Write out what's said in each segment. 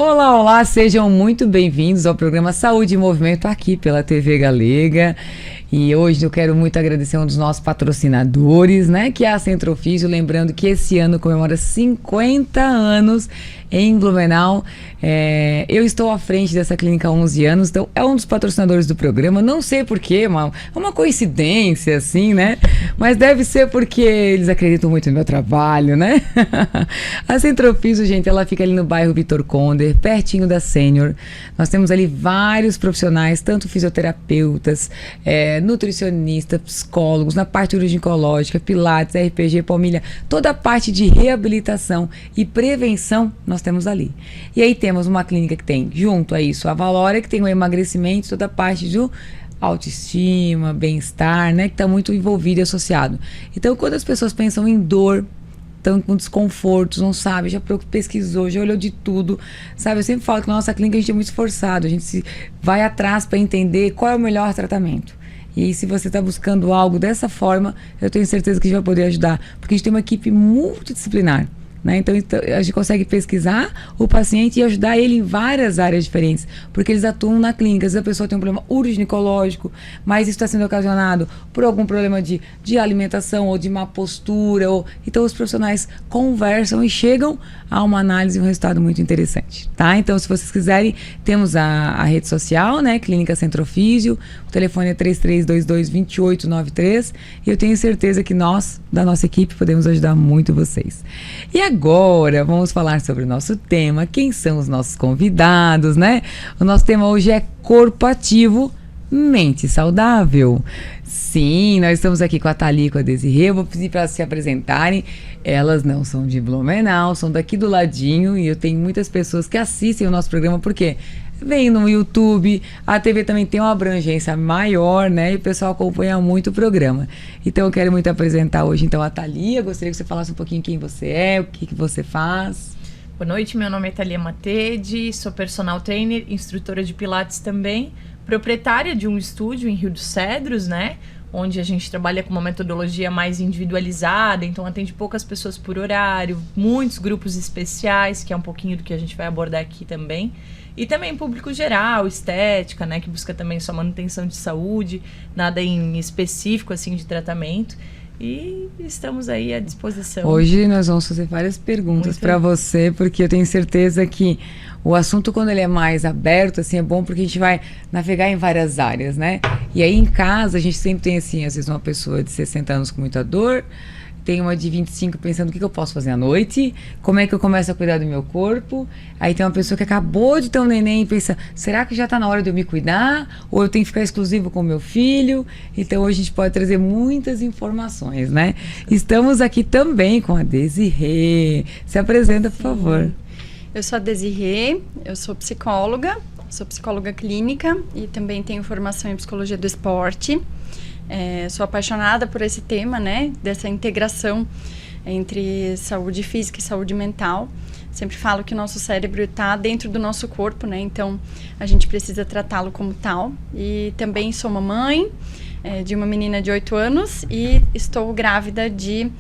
Olá, olá, sejam muito bem-vindos ao programa Saúde em Movimento aqui pela TV Galega. E hoje eu quero muito agradecer um dos nossos patrocinadores, né, que é a Centrofísio, lembrando que esse ano comemora 50 anos em Blumenau. Eu estou à frente dessa clínica há 11 anos, então é um dos patrocinadores do programa. Não sei porquê, é uma coincidência, assim, né? Mas deve ser porque eles acreditam muito no meu trabalho, né? A Centrofísio, gente, ela fica ali no bairro Vitor Conder, pertinho da Sênior. Nós temos ali vários profissionais, tanto fisioterapeutas, nutricionistas, psicólogos, na parte ginecológica, pilates, RPG, palmilha, toda a parte de reabilitação e prevenção nós temos ali. E aí temos uma clínica que tem, junto a isso, a Valória, que tem o emagrecimento, toda a parte do autoestima, bem-estar, né, que está muito envolvido e associado. Então, quando as pessoas pensam em dor, estão com desconfortos, não sabe, já pesquisou, já olhou de tudo, sabe? Eu sempre falo que na nossa clínica a gente é muito esforçado, a gente vai atrás para entender qual é o melhor tratamento. E se você está buscando algo dessa forma, eu tenho certeza que a gente vai poder ajudar, porque a gente tem uma equipe multidisciplinar, né? Então a gente consegue pesquisar o paciente e ajudar ele em várias áreas diferentes, porque eles atuam na clínica. Às vezes a pessoa tem um problema uroginicológico, mas isso está sendo ocasionado por algum problema de alimentação ou de má postura. Então os profissionais conversam e chegam a uma análise e um resultado muito interessante, tá? Então, se vocês quiserem, temos a rede social, né? Clínica Centrofísio, o telefone é 3322-2893, e eu tenho certeza que nós, da nossa equipe, podemos ajudar muito vocês. E agora, vamos falar sobre o nosso tema, quem são os nossos convidados, né? O nosso tema hoje é corpo ativo, mente saudável. Sim, nós estamos aqui com a Thalia e com a Desirê. Eu vou pedir para elas se apresentarem. Elas não são de Blumenau, são daqui do ladinho, e eu tenho muitas pessoas que assistem o nosso programa, porque vem no YouTube, a TV também tem uma abrangência maior, né? E o pessoal acompanha muito o programa. Então eu quero muito apresentar hoje então a Thalia. Gostaria que você falasse um pouquinho quem você é, o que você faz. Boa noite, meu nome é Thalia Matede, sou personal trainer, instrutora de pilates também, proprietária de um estúdio em Rio dos Cedros, né? Onde a gente trabalha com uma metodologia mais individualizada, então atende poucas pessoas por horário, muitos grupos especiais, que é um pouquinho do que a gente vai abordar aqui também. E também público geral, estética, né, que busca também sua manutenção de saúde, nada em específico, assim, de tratamento. E estamos aí à disposição. Hoje nós vamos fazer várias perguntas para você, porque eu tenho certeza que o assunto, quando ele é mais aberto, assim, é bom porque a gente vai navegar em várias áreas, né? E aí em casa a gente sempre tem, assim, às vezes uma pessoa de 60 anos com muita dor, tem uma de 25 pensando o que eu posso fazer à noite, como é que eu começo a cuidar do meu corpo. Aí tem uma pessoa que acabou de ter um neném e pensa, será que já está na hora de eu me cuidar? Ou eu tenho que ficar exclusivo com o meu filho? Então hoje a gente pode trazer muitas informações, né? Estamos aqui também com a Desirê. Se apresenta, por favor. Eu sou a Desirê, eu sou psicóloga clínica e também tenho formação em psicologia do esporte. Sou apaixonada por esse tema, né, dessa integração entre saúde física e saúde mental. Sempre falo que o nosso cérebro está dentro do nosso corpo, né, então a gente precisa tratá-lo como tal. E também sou mamãe de uma menina de 8 anos e estou grávida de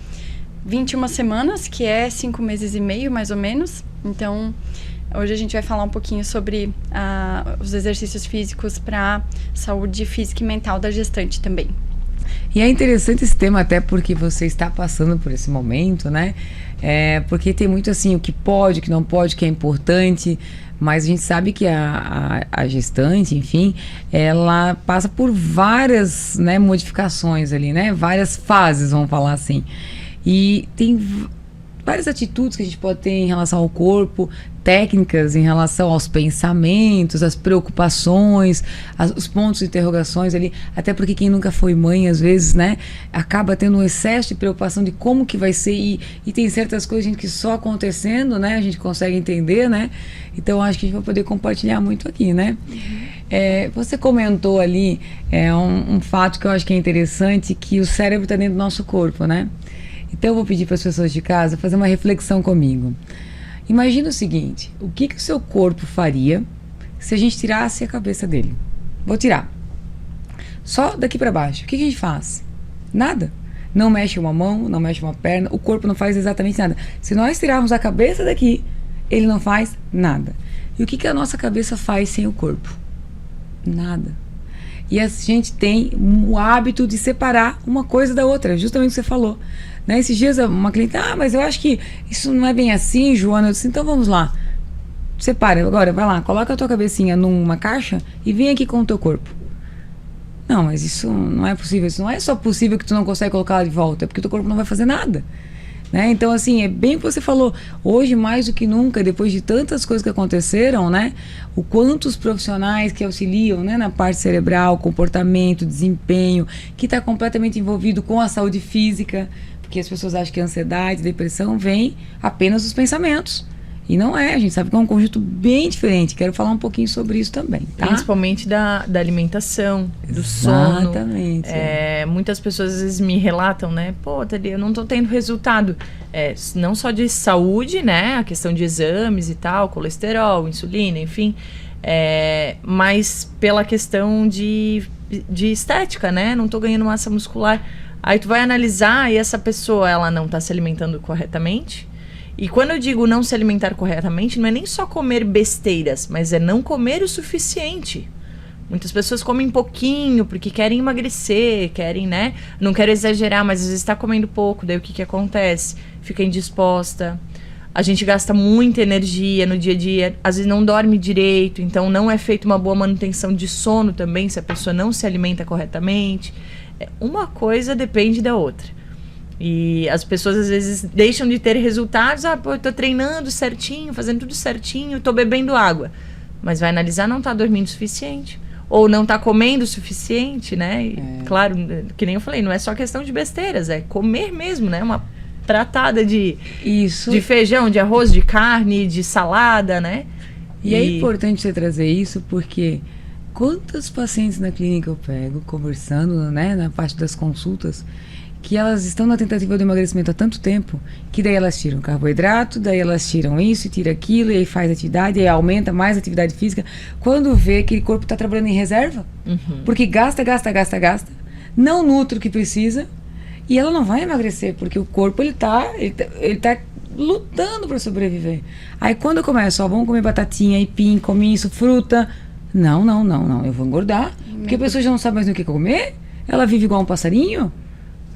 21 semanas, que é 5 meses e meio, mais ou menos. Então, hoje a gente vai falar um pouquinho sobre os exercícios físicos para saúde física e mental da gestante também. E é interessante esse tema até porque você está passando por esse momento, né? Porque tem muito assim, o que pode, o que não pode, o que é importante, mas a gente sabe que a gestante, enfim, ela passa por várias, né, modificações ali, né? Várias fases, vamos falar assim. E tem várias atitudes que a gente pode ter em relação ao corpo, técnicas em relação aos pensamentos, às preocupações, os pontos de interrogações ali, até porque quem nunca foi mãe, às vezes, né, acaba tendo um excesso de preocupação de como que vai ser, e tem certas coisas, gente, que só acontecendo, né, a gente consegue entender, né, então acho que a gente vai poder compartilhar muito aqui, né. Você comentou ali um fato que eu acho que é interessante, que o cérebro está dentro do nosso corpo, né. Então eu vou pedir para as pessoas de casa fazer uma reflexão comigo. Imagina o seguinte, o que o seu corpo faria se a gente tirasse a cabeça dele? Vou tirar. Só daqui para baixo. O que a gente faz? Nada. Não mexe uma mão, não mexe uma perna, o corpo não faz exatamente nada. Se nós tirarmos a cabeça daqui, ele não faz nada. E o que a nossa cabeça faz sem o corpo? Nada. E a gente tem o hábito de separar uma coisa da outra, justamente o que você falou. Né? Esses dias uma cliente, mas eu acho que isso não é bem assim, Joana. Eu disse, então vamos lá. Separa, agora vai lá, coloca a tua cabecinha numa caixa e vem aqui com o teu corpo. Não, mas isso não é possível. Isso não é só possível que tu não consegue colocar ela de volta, é porque o teu corpo não vai fazer nada. Né? Então, assim, é bem o que você falou. Hoje, mais do que nunca, depois de tantas coisas que aconteceram, né? O quanto os profissionais que auxiliam, né, na parte cerebral, comportamento, desempenho, que está completamente envolvido com a saúde física, porque as pessoas acham que a ansiedade, depressão vem apenas dos pensamentos. E não é, a gente sabe que é um conjunto bem diferente. Quero falar um pouquinho sobre isso também, tá? Principalmente da alimentação, do sono. Exatamente. Muitas pessoas às vezes me relatam, né? Pô, Thalia, eu não tô tendo resultado. Não só de saúde, né? A questão de exames e tal, colesterol, insulina, enfim. Mas pela questão de estética, né? Não tô ganhando massa muscular. Aí tu vai analisar e essa pessoa, ela não tá se alimentando corretamente. E quando eu digo não se alimentar corretamente, não é nem só comer besteiras, mas é não comer o suficiente. Muitas pessoas comem pouquinho porque querem emagrecer, querem, né? Não quero exagerar, mas às vezes está comendo pouco, daí o que acontece? Fica indisposta. A gente gasta muita energia no dia a dia, às vezes não dorme direito, então não é feita uma boa manutenção de sono também, se a pessoa não se alimenta corretamente. Uma coisa depende da outra. E as pessoas às vezes deixam de ter resultados. Eu tô treinando certinho, fazendo tudo certinho, tô bebendo água. Mas vai analisar, não tá dormindo o suficiente. Ou não tá comendo o suficiente, né? Claro, que nem eu falei, não é só questão de besteiras, é comer mesmo, né? Uma pratada de feijão, de arroz, de carne, de salada, né? E é importante você trazer isso porque quantos pacientes na clínica eu pego conversando, né, na parte das consultas, que elas estão na tentativa de emagrecimento há tanto tempo, que daí elas tiram carboidrato, daí elas tiram isso, tira aquilo, e aí faz atividade, e aí aumenta mais a atividade física. Quando vê, aquele corpo está trabalhando em reserva, porque gasta, não nutre o que precisa, e ela não vai emagrecer, porque o corpo, ele tá lutando para sobreviver. Aí quando eu começo, vamos comer batatinha, aipim, come isso, fruta, não, eu vou engordar, porque a pessoa já não sabe mais o que comer, ela vive igual um passarinho.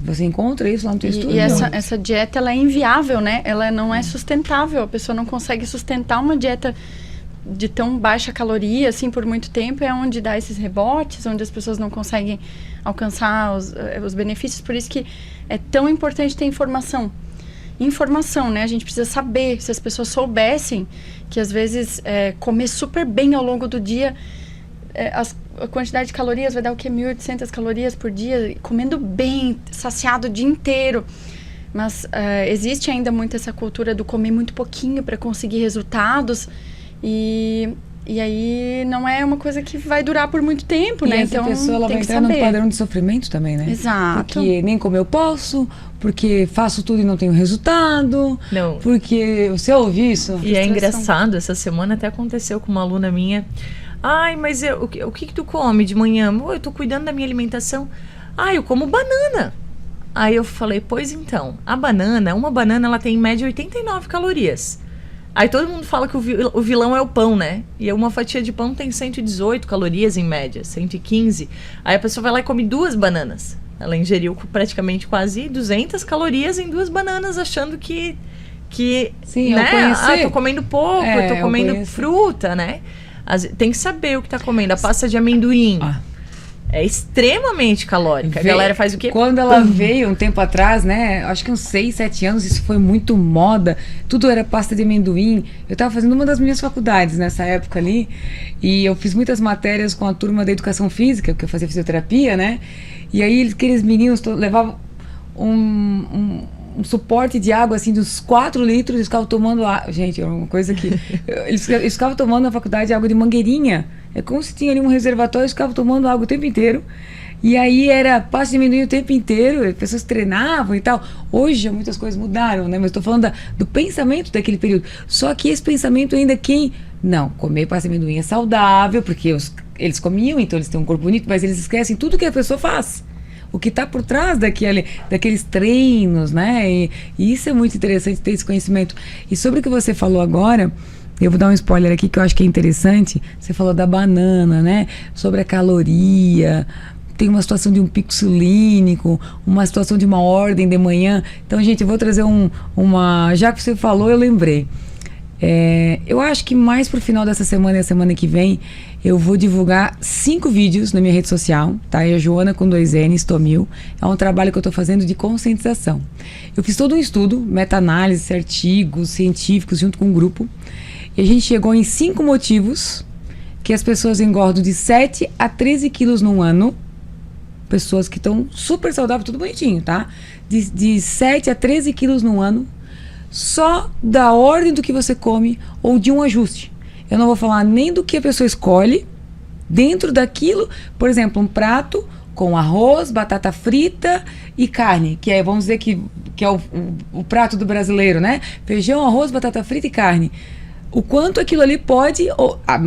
Você encontra isso lá no teu estudo? E essa dieta, ela é inviável, né? Ela não é sustentável. A pessoa não consegue sustentar uma dieta de tão baixa caloria, assim, por muito tempo. É onde dá esses rebotes, onde as pessoas não conseguem alcançar os benefícios. Por isso que é tão importante ter informação. Informação, né? A gente precisa saber. Se as pessoas soubessem que, às vezes, comer super bem ao longo do dia... a quantidade de calorias vai dar o quê? 1.800 calorias por dia, comendo bem, saciado o dia inteiro. Mas existe ainda muito essa cultura do comer muito pouquinho para conseguir resultados. E aí não é uma coisa que vai durar por muito tempo, né? Então, essa pessoa ela vai entrar num padrão de sofrimento também, né? Exato. Porque nem comer eu posso, porque faço tudo e não tenho resultado. Não. Porque você ouve isso? E é engraçado, essa semana até aconteceu com uma aluna minha. Ai, mas o que tu come de manhã? Eu tô cuidando da minha alimentação. Eu como banana. Aí eu falei, pois então, uma banana ela tem em média 89 calorias. Aí todo mundo fala que o vilão é o pão, né? E uma fatia de pão tem 118 calorias em média, 115. Aí a pessoa vai lá e come 2 bananas. Ela ingeriu praticamente quase 200 calorias em 2 bananas, achando que Sim, né? Tô comendo pouco, tô comendo fruta, né? Tem que saber o que tá comendo. A pasta de amendoim é extremamente calórica. A galera faz o quê? Quando ela veio um tempo atrás, né? Acho que uns 6, 7 anos, isso foi muito moda. Tudo era pasta de amendoim. Eu tava fazendo uma das minhas faculdades nessa época ali. E eu fiz muitas matérias com a turma da educação física, porque eu fazia fisioterapia, né? E aí aqueles meninos levavam um suporte de água, assim, dos 4 litros, eles ficavam tomando água. Gente, é uma coisa que... eles ficavam tomando na faculdade água de mangueirinha. É como se tinha ali um reservatório, eles ficavam tomando água o tempo inteiro. E aí era pasta de amendoim o tempo inteiro, as pessoas treinavam e tal. Hoje muitas coisas mudaram, né? Mas estou falando do pensamento daquele período. Só que esse pensamento ainda não, comer pasta de amendoim é saudável, porque eles comiam, então eles têm um corpo bonito, mas eles esquecem tudo que a pessoa faz. O que está por trás daqueles treinos, né? E isso é muito interessante ter esse conhecimento. E sobre o que você falou agora, Eu vou dar um spoiler aqui que eu acho que é interessante. Você falou da banana, né? Sobre a caloria. Tem uma situação de um pico insulínico, uma situação de uma ordem de manhã. Então, gente, eu vou trazer já que você falou, eu lembrei. Eu acho que mais pro final dessa semana e a semana que vem, eu vou divulgar 5 vídeos na minha rede social, tá? É a Joana com 2 N's, Tomil. É um trabalho que eu tô fazendo de conscientização. Eu fiz todo um estudo, meta-análise, artigos científicos, junto com um grupo. E a gente chegou em 5 motivos que as pessoas engordam de 7 a 13 quilos num ano. Pessoas que estão super saudáveis, tudo bonitinho, tá? De 7 a 13 quilos no ano, só da ordem do que você come ou de um ajuste. Eu não vou falar nem do que a pessoa escolhe, dentro daquilo, por exemplo, um prato com arroz, batata frita e carne, que é, vamos dizer que é o prato do brasileiro, né? Feijão, arroz, batata frita e carne. O quanto aquilo ali pode,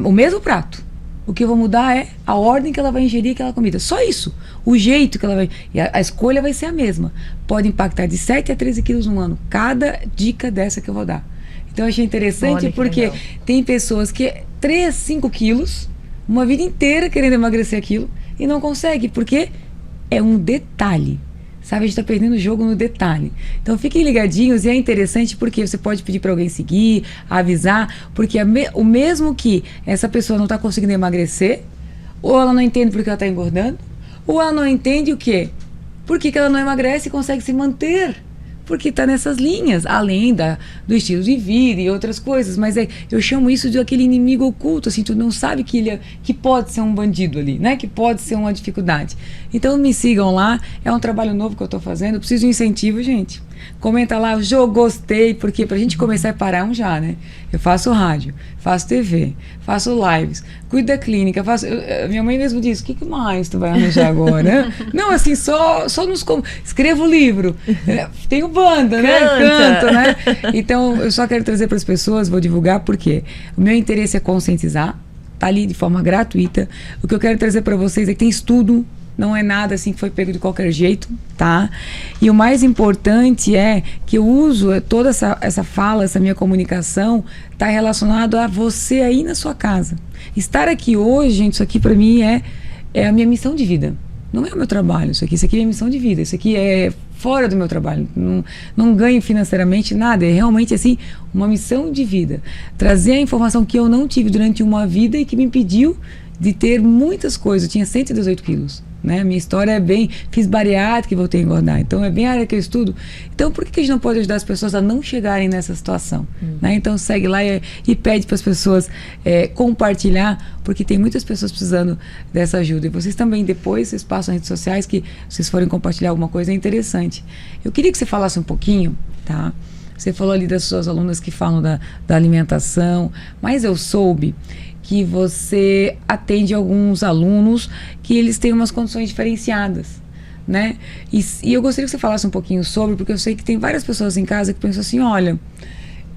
o mesmo prato. O que eu vou mudar é a ordem que ela vai ingerir aquela comida. Só isso. O jeito que ela vai... E a escolha vai ser a mesma. Pode impactar de 7 a 13 quilos no ano. Cada dica dessa que eu vou dar. Então eu achei interessante porque legal. Tem pessoas que 3, 5 quilos, uma vida inteira querendo emagrecer aquilo e não consegue, porque é um detalhe. Sabe, a gente tá perdendo o jogo no detalhe. Então fiquem ligadinhos, e é interessante porque você pode pedir para alguém seguir, avisar, porque o mesmo que essa pessoa não tá conseguindo emagrecer, ou ela não entende porque ela tá engordando, ou ela não entende o quê? Por que ela não emagrece e consegue se manter? Porque tá nessas linhas, além do estilo de vida e outras coisas, mas eu chamo isso de aquele inimigo oculto, assim, tu não sabe que pode ser um bandido ali, né? Que pode ser uma dificuldade. Então me sigam lá, é um trabalho novo que eu tô fazendo, eu preciso de incentivo, gente. Comenta lá, Jô, gostei, porque pra gente começar a parar já, né? Eu faço rádio, faço TV, faço lives, cuido da clínica, minha mãe mesmo disse, o que mais tu vai arranjar agora? Não, assim, só escrevo livro, tenho banda, né? Canto, né? Então, eu só quero trazer para as pessoas, vou divulgar, porque o meu interesse é conscientizar, tá ali de forma gratuita. O que eu quero trazer para vocês é que tem estudo, não é nada assim que foi pego de qualquer jeito, tá? E o mais importante é que eu uso toda essa fala, essa minha comunicação, tá relacionado a você aí na sua casa. Estar aqui hoje, gente, isso aqui para mim é a minha missão de vida. Não é o meu trabalho, isso aqui é minha missão de vida. Isso aqui é fora do meu trabalho. Não ganho financeiramente nada. É realmente, assim, uma missão de vida. Trazer a informação que eu não tive durante uma vida e que me impediu de ter muitas coisas. Eu tinha 118 quilos. Né? Minha história é bem... Fiz bariátrica e voltei a engordar. Então, é bem a área que eu estudo. Então, por que a gente não pode ajudar as pessoas a não chegarem nessa situação? Né? Então, segue lá e pede para as pessoas compartilhar, porque tem muitas pessoas precisando dessa ajuda. E vocês também, depois, vocês passam nas redes sociais, que vocês forem compartilhar alguma coisa, é interessante. Eu queria que você falasse um pouquinho, tá? Você falou ali das suas alunas que falam da alimentação, mas eu soube que você atende alguns alunos que eles têm umas condições diferenciadas, né? E eu gostaria que você falasse um pouquinho sobre, porque eu sei que tem várias pessoas em casa que pensam assim, olha,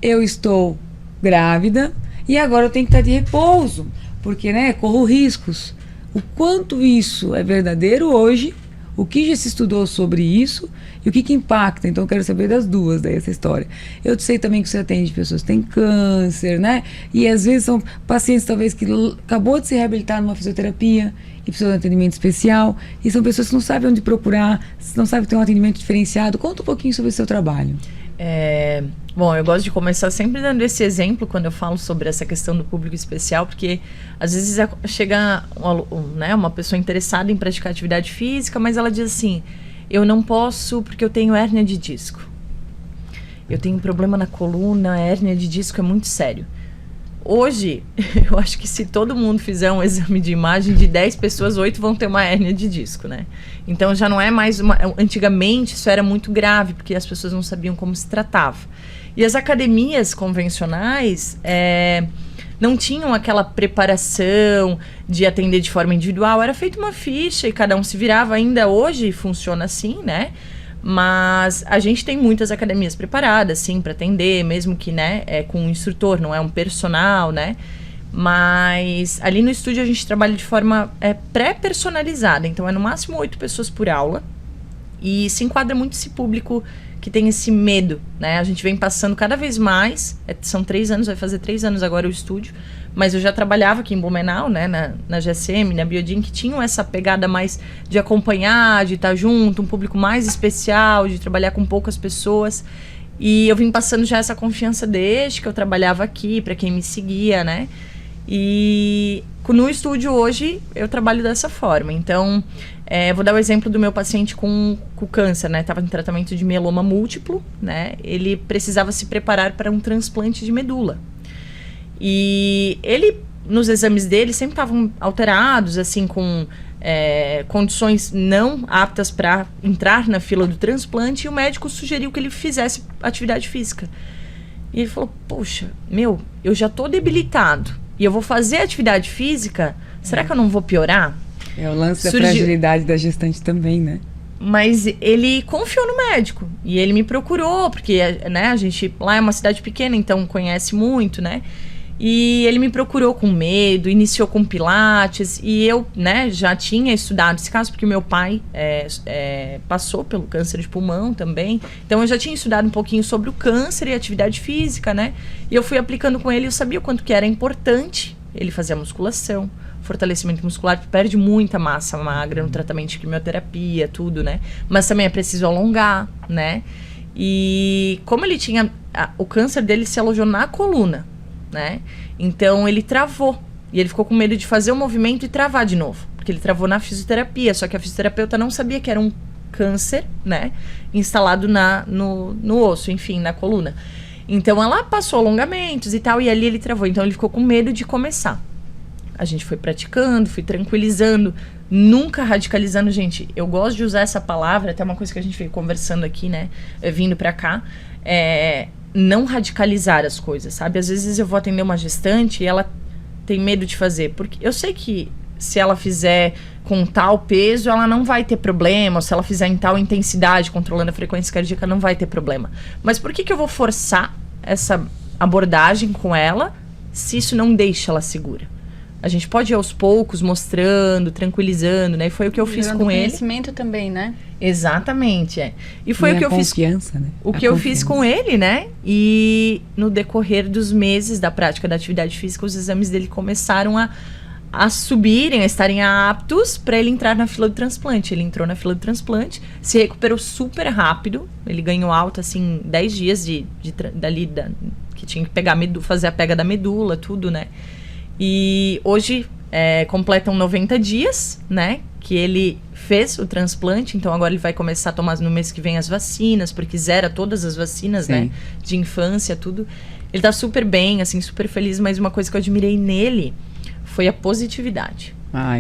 eu estou grávida e agora eu tenho que estar de repouso, porque, né, corro riscos. O quanto isso é verdadeiro hoje, o que já se estudou sobre isso e o que impacta. Então eu quero saber das duas daí essa história. Eu sei também que você atende pessoas que têm câncer, né? E às vezes são pacientes talvez que acabou de se reabilitar numa fisioterapia e precisam de um atendimento especial, e são pessoas que não sabem onde procurar, não sabem ter um atendimento diferenciado. Conta um pouquinho sobre o seu trabalho. Bom, eu gosto de começar sempre dando esse exemplo quando eu falo sobre essa questão do público especial, porque às vezes chega uma pessoa interessada em praticar atividade física, mas ela diz assim, eu não posso porque eu tenho hérnia de disco. Eu tenho problema na coluna, a hérnia de disco é muito sério. Hoje, eu acho que se todo mundo fizer um exame de imagem, de 10 pessoas, 8 vão ter uma hérnia de disco, né? Então já não é mais antigamente isso era muito grave, porque as pessoas não sabiam como se tratava. E as academias convencionais não tinham aquela preparação de atender de forma individual, era feita uma ficha e cada um se virava. Ainda hoje funciona assim, né? Mas a gente tem muitas academias preparadas, sim, para atender, mesmo que, né, com um instrutor, não é um personal, né? Mas ali no estúdio a gente trabalha de forma pré-personalizada, então é no máximo 8 pessoas por aula. E se enquadra muito esse público que tem esse medo, né? A gente vem passando cada vez mais, são 3 anos, vai fazer 3 anos agora o estúdio, mas eu já trabalhava aqui em Blumenau, né, na GSM, na Biodin, que tinham essa pegada mais de acompanhar, de estar junto, um público mais especial, de trabalhar com poucas pessoas. E eu vim passando já essa confiança desde que eu trabalhava aqui, para quem me seguia, né? E no estúdio hoje eu trabalho dessa forma. Então, vou dar o exemplo do meu paciente com câncer, né? Estava em tratamento de mieloma múltiplo, né? Ele precisava se preparar para um transplante de medula. E ele, nos exames dele, sempre estavam alterados, assim, com condições não aptas para entrar na fila do transplante, e o médico sugeriu que ele fizesse atividade física. E ele falou, poxa, eu já tô debilitado, e eu vou fazer atividade física, será que eu não vou piorar? É o lance da fragilidade da gestante também, né? Mas ele confiou no médico, e ele me procurou, porque, né, a gente lá é uma cidade pequena, então conhece muito, né? E ele me procurou com medo, iniciou com pilates, e eu, né, já tinha estudado esse caso, porque o meu pai passou pelo câncer de pulmão também, então eu já tinha estudado um pouquinho sobre o câncer e atividade física, né, e eu fui aplicando com ele, eu sabia o quanto que era importante ele fazer a musculação, fortalecimento muscular, perde muita massa magra no tratamento de quimioterapia, tudo, né, mas também é preciso alongar, né, e como ele tinha, o câncer dele se alojou na coluna, né? Então ele travou e ele ficou com medo de fazer o movimento e travar de novo, porque ele travou na fisioterapia, só que a fisioterapeuta não sabia que era um câncer, né, instalado no osso, enfim, na coluna. Então ela passou alongamentos e tal, e ali ele travou, então ele ficou com medo de começar. A gente foi praticando, fui tranquilizando, nunca radicalizando. Gente, eu gosto de usar essa palavra, até uma coisa que a gente veio conversando aqui, né, vindo pra cá, não radicalizar as coisas, sabe? Às vezes eu vou atender uma gestante e ela tem medo de fazer, porque eu sei que se ela fizer com tal peso, ela não vai ter problema, ou se ela fizer em tal intensidade, controlando a frequência cardíaca, não vai ter problema. Mas por que eu vou forçar essa abordagem com ela, se isso não deixa ela segura? A gente pode ir aos poucos, mostrando, tranquilizando, né? E foi o que eu fiz com ele. Conhecimento também, né? Exatamente, E foi o que eu fiz. Né? O que eu fiz com ele, né? E no decorrer dos meses da prática da atividade física, os exames dele começaram a subirem, a estarem aptos para ele entrar na fila do transplante. Ele entrou na fila do transplante, se recuperou super rápido. Ele ganhou alta, assim, 10 dias que tinha que fazer a pega da medula, tudo, né? E hoje completam 90 dias, né, que ele fez o transplante, então agora ele vai começar a tomar no mês que vem as vacinas, porque zera todas as vacinas, Sim. né, de infância, tudo. Ele tá super bem, assim, super feliz, mas uma coisa que eu admirei nele foi a positividade.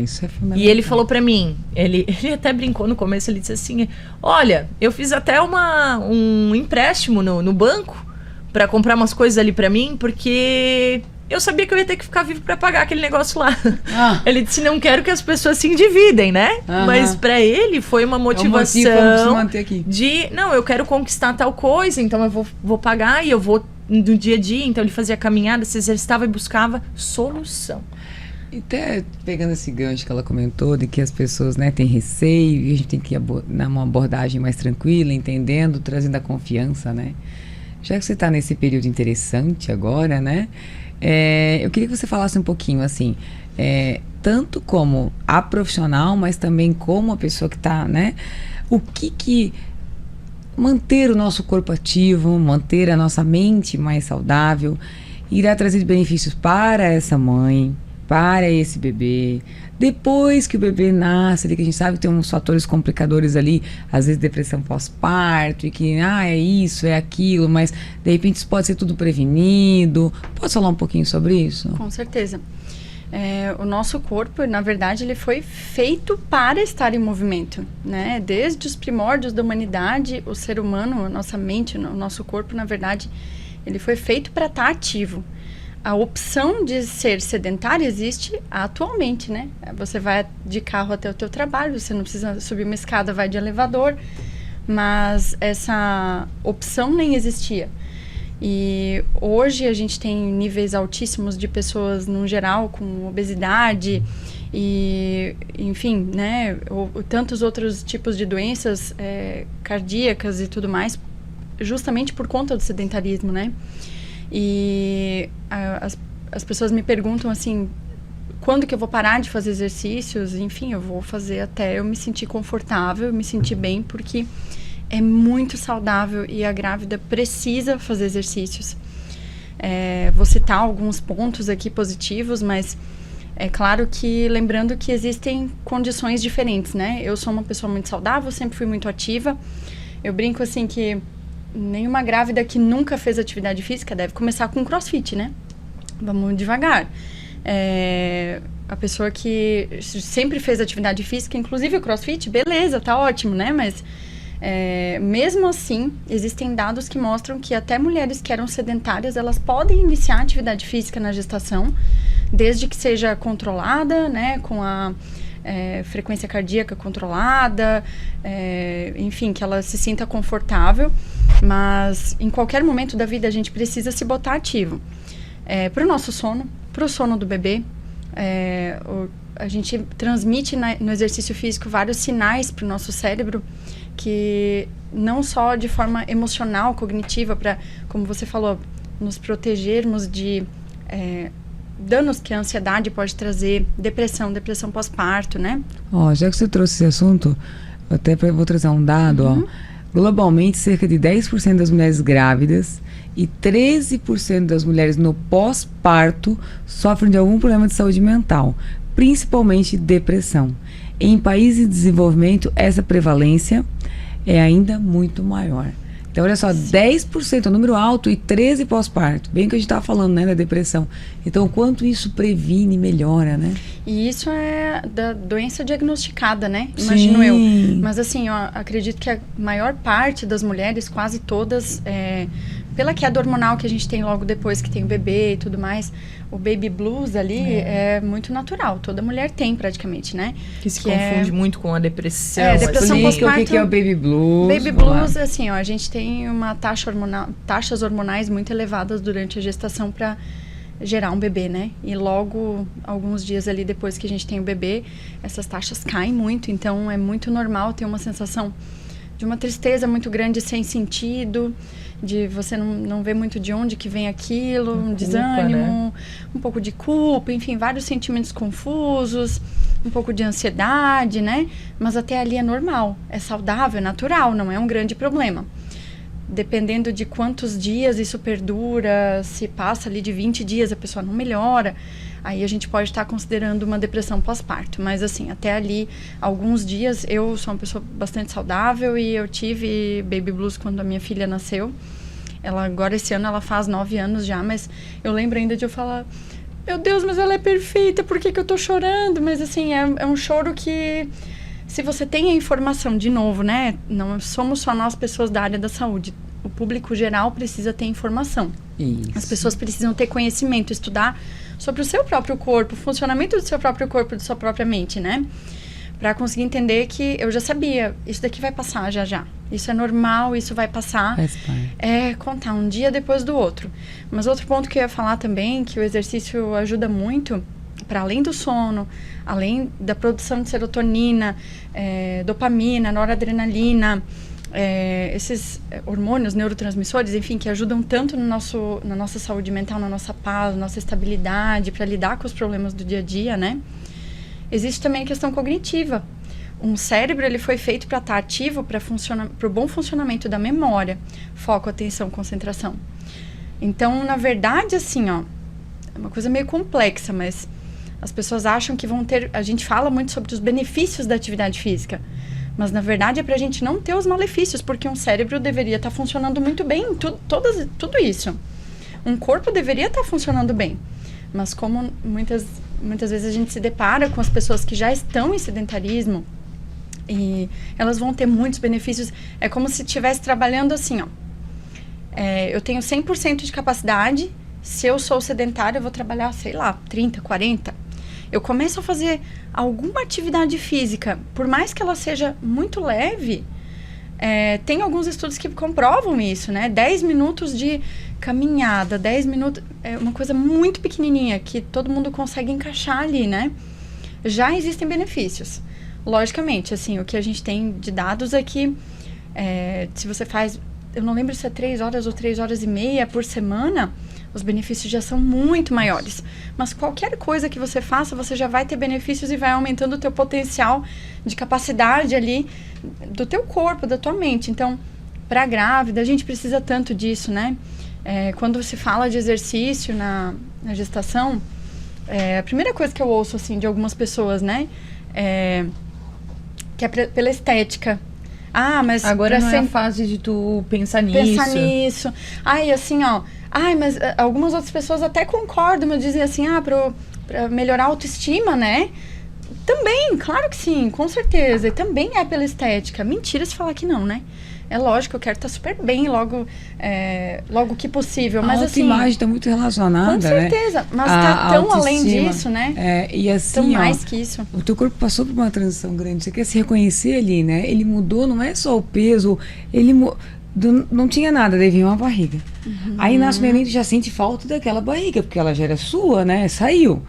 Isso é fundamental. E ele falou pra mim, ele até brincou no começo, ele disse assim, olha, eu fiz até um empréstimo no banco pra comprar umas coisas ali pra mim, porque eu sabia que eu ia ter que ficar vivo pra pagar aquele negócio lá. Ele disse, não quero que as pessoas se endividem, né? Mas pra ele foi uma motivação manter aqui. não, eu quero conquistar tal coisa, então eu vou pagar e eu vou no dia a dia. Então ele fazia caminhada, se exercitava e buscava solução. E até pegando esse gancho que ela comentou, de que as pessoas, né, têm receio, e a gente tem que dar uma abordagem mais tranquila, entendendo, trazendo a confiança, né? Já que você está nesse período interessante agora, né? Eu queria que você falasse um pouquinho, assim, tanto como a profissional, mas também como a pessoa que está, né? O que manter o nosso corpo ativo, manter a nossa mente mais saudável, irá trazer benefícios para essa mãe, para esse bebê, depois que o bebê nasce, ali, que a gente sabe que tem uns fatores complicadores ali, às vezes depressão pós-parto, e que, é isso, é aquilo, mas de repente isso pode ser tudo prevenido. Pode falar um pouquinho sobre isso? Com certeza. O nosso corpo, na verdade, ele foi feito para estar em movimento, né? Desde os primórdios da humanidade, o ser humano, a nossa mente, o nosso corpo, na verdade, ele foi feito para estar ativo. A opção de ser sedentário existe atualmente, né? Você vai de carro até o teu trabalho, você não precisa subir uma escada, vai de elevador, mas essa opção nem existia. E hoje a gente tem níveis altíssimos de pessoas, no geral, com obesidade E, enfim, né, ou tantos outros tipos de doenças cardíacas e tudo mais, justamente por conta do sedentarismo, né? E as pessoas me perguntam assim, quando que eu vou parar de fazer exercícios? Enfim, eu vou fazer até eu me sentir confortável, me sentir bem, porque é muito saudável e a grávida precisa fazer exercícios. Vou citar alguns pontos aqui positivos, mas é claro que, lembrando que existem condições diferentes, né? Eu sou uma pessoa muito saudável, sempre fui muito ativa. Eu brinco assim que nenhuma grávida que nunca fez atividade física deve começar com crossfit, né? Vamos devagar. A pessoa que sempre fez atividade física, inclusive o crossfit, beleza, tá ótimo, né? Mas mesmo assim, existem dados que mostram que até mulheres que eram sedentárias, elas podem iniciar atividade física na gestação, desde que seja controlada, né? Com a frequência cardíaca controlada, enfim, que ela se sinta confortável. Mas em qualquer momento da vida a gente precisa se botar ativo. Para o nosso sono, para o sono do bebê, a gente transmite no exercício físico vários sinais para o nosso cérebro, que não só de forma emocional, cognitiva, para, como você falou, nos protegermos de danos que a ansiedade pode trazer, depressão pós-parto, né? Já que você trouxe esse assunto, até vou trazer um dado, globalmente, cerca de 10% das mulheres grávidas e 13% das mulheres no pós-parto sofrem de algum problema de saúde mental, principalmente depressão. Em países em desenvolvimento, essa prevalência é ainda muito maior. Então, olha só, 10% é um número alto e 13% pós-parto. Bem que a gente estava falando, né, da depressão. Então, o quanto isso previne e melhora, né? E isso é da doença diagnosticada, né? Imagino eu. Mas, assim, eu acredito que a maior parte das mulheres, quase todas, pela queda hormonal que a gente tem logo depois que tem o bebê e tudo mais, o baby blues ali é muito natural. Toda mulher tem, praticamente, né? Que se confunde muito com a depressão. Depressão pós-parto. O que é o baby blues? Baby blues, assim, a gente tem uma taxas hormonais muito elevadas durante a gestação para gerar um bebê, né? E logo, alguns dias ali depois que a gente tem o bebê, essas taxas caem muito. Então, é muito normal ter uma sensação de uma tristeza muito grande, sem sentido, de você não ver muito de onde que vem aquilo, um desânimo, né? Um pouco de culpa, enfim, vários sentimentos confusos, um pouco de ansiedade, né? Mas até ali é normal, é saudável, é natural, não é um grande problema. Dependendo de quantos dias isso perdura, se passa ali de 20 dias a pessoa não melhora, aí a gente pode estar considerando uma depressão pós-parto. Mas assim, até ali, alguns dias, eu sou uma pessoa bastante saudável e eu tive baby blues quando a minha filha nasceu. Agora esse ano ela faz 9 anos já, mas eu lembro ainda de eu falar, meu Deus, mas ela é perfeita, por que eu tô chorando? Mas assim, é um choro que, se você tem a informação, de novo, né? Não somos só nós pessoas da área da saúde. O público geral precisa ter informação. Isso. As pessoas precisam ter conhecimento, estudar sobre o seu próprio corpo, o funcionamento do seu próprio corpo, da sua própria mente, né? Para conseguir entender que eu já sabia, isso daqui vai passar já. Isso é normal, isso vai passar. Contar um dia depois do outro. Mas outro ponto que eu ia falar também, que o exercício ajuda muito, para além do sono, além da produção de serotonina, dopamina, noradrenalina, esses hormônios, neurotransmissores, enfim, que ajudam tanto na nossa saúde mental, na nossa paz, na nossa estabilidade, para lidar com os problemas do dia a dia, né? Existe também a questão cognitiva. Um cérebro, ele foi feito para estar ativo, para o bom funcionamento da memória, foco, atenção, concentração. Então, na verdade, assim, é uma coisa meio complexa, mas as pessoas acham que vão ter... A gente fala muito sobre os benefícios da atividade física, mas na verdade é para a gente não ter os malefícios, porque um cérebro deveria estar funcionando muito bem, tudo isso. Um corpo deveria estar funcionando bem, mas como muitas vezes a gente se depara com as pessoas que já estão em sedentarismo, e elas vão ter muitos benefícios, é como se estivesse trabalhando assim, eu tenho 100% de capacidade, se eu sou sedentária eu vou trabalhar, sei lá, 30, 40. Eu começo a fazer alguma atividade física, por mais que ela seja muito leve, tem alguns estudos que comprovam isso, né? 10 minutos de caminhada, 10 minutos, é uma coisa muito pequenininha, que todo mundo consegue encaixar ali, né? já existem benefícios. Logicamente, assim, o que a gente tem de dados é que se você faz, eu não lembro se é 3 horas ou 3 horas e meia por semana, os benefícios já são muito maiores. Mas qualquer coisa que você faça, você já vai ter benefícios e vai aumentando o teu potencial de capacidade ali do teu corpo, da tua mente. Então, para a grávida, a gente precisa tanto disso, né? Quando se fala de exercício na gestação, a primeira coisa que eu ouço, assim, de algumas pessoas, né? Que é pela estética. Ah, mas agora não é a fase de tu pensar nisso. Ai, assim, ó. Ai, mas algumas outras pessoas até concordam, mas dizem assim, pra melhorar a autoestima, né? Também, claro que sim, com certeza. E também é pela estética. Mentira se falar que não, né? É lógico, eu quero estar super bem logo que possível. Mas a assim, autoimagem está muito relacionada, com certeza, né? Mas está tão além disso, né? E assim, tão mais que isso. O teu corpo passou por uma transição grande. Você quer se reconhecer ali, né? Ele mudou, não é só o peso, não tinha nada, daí vinha uma barriga. Aí nasce o neném, tu já sente falta daquela barriga, porque ela já era sua, né? Saiu.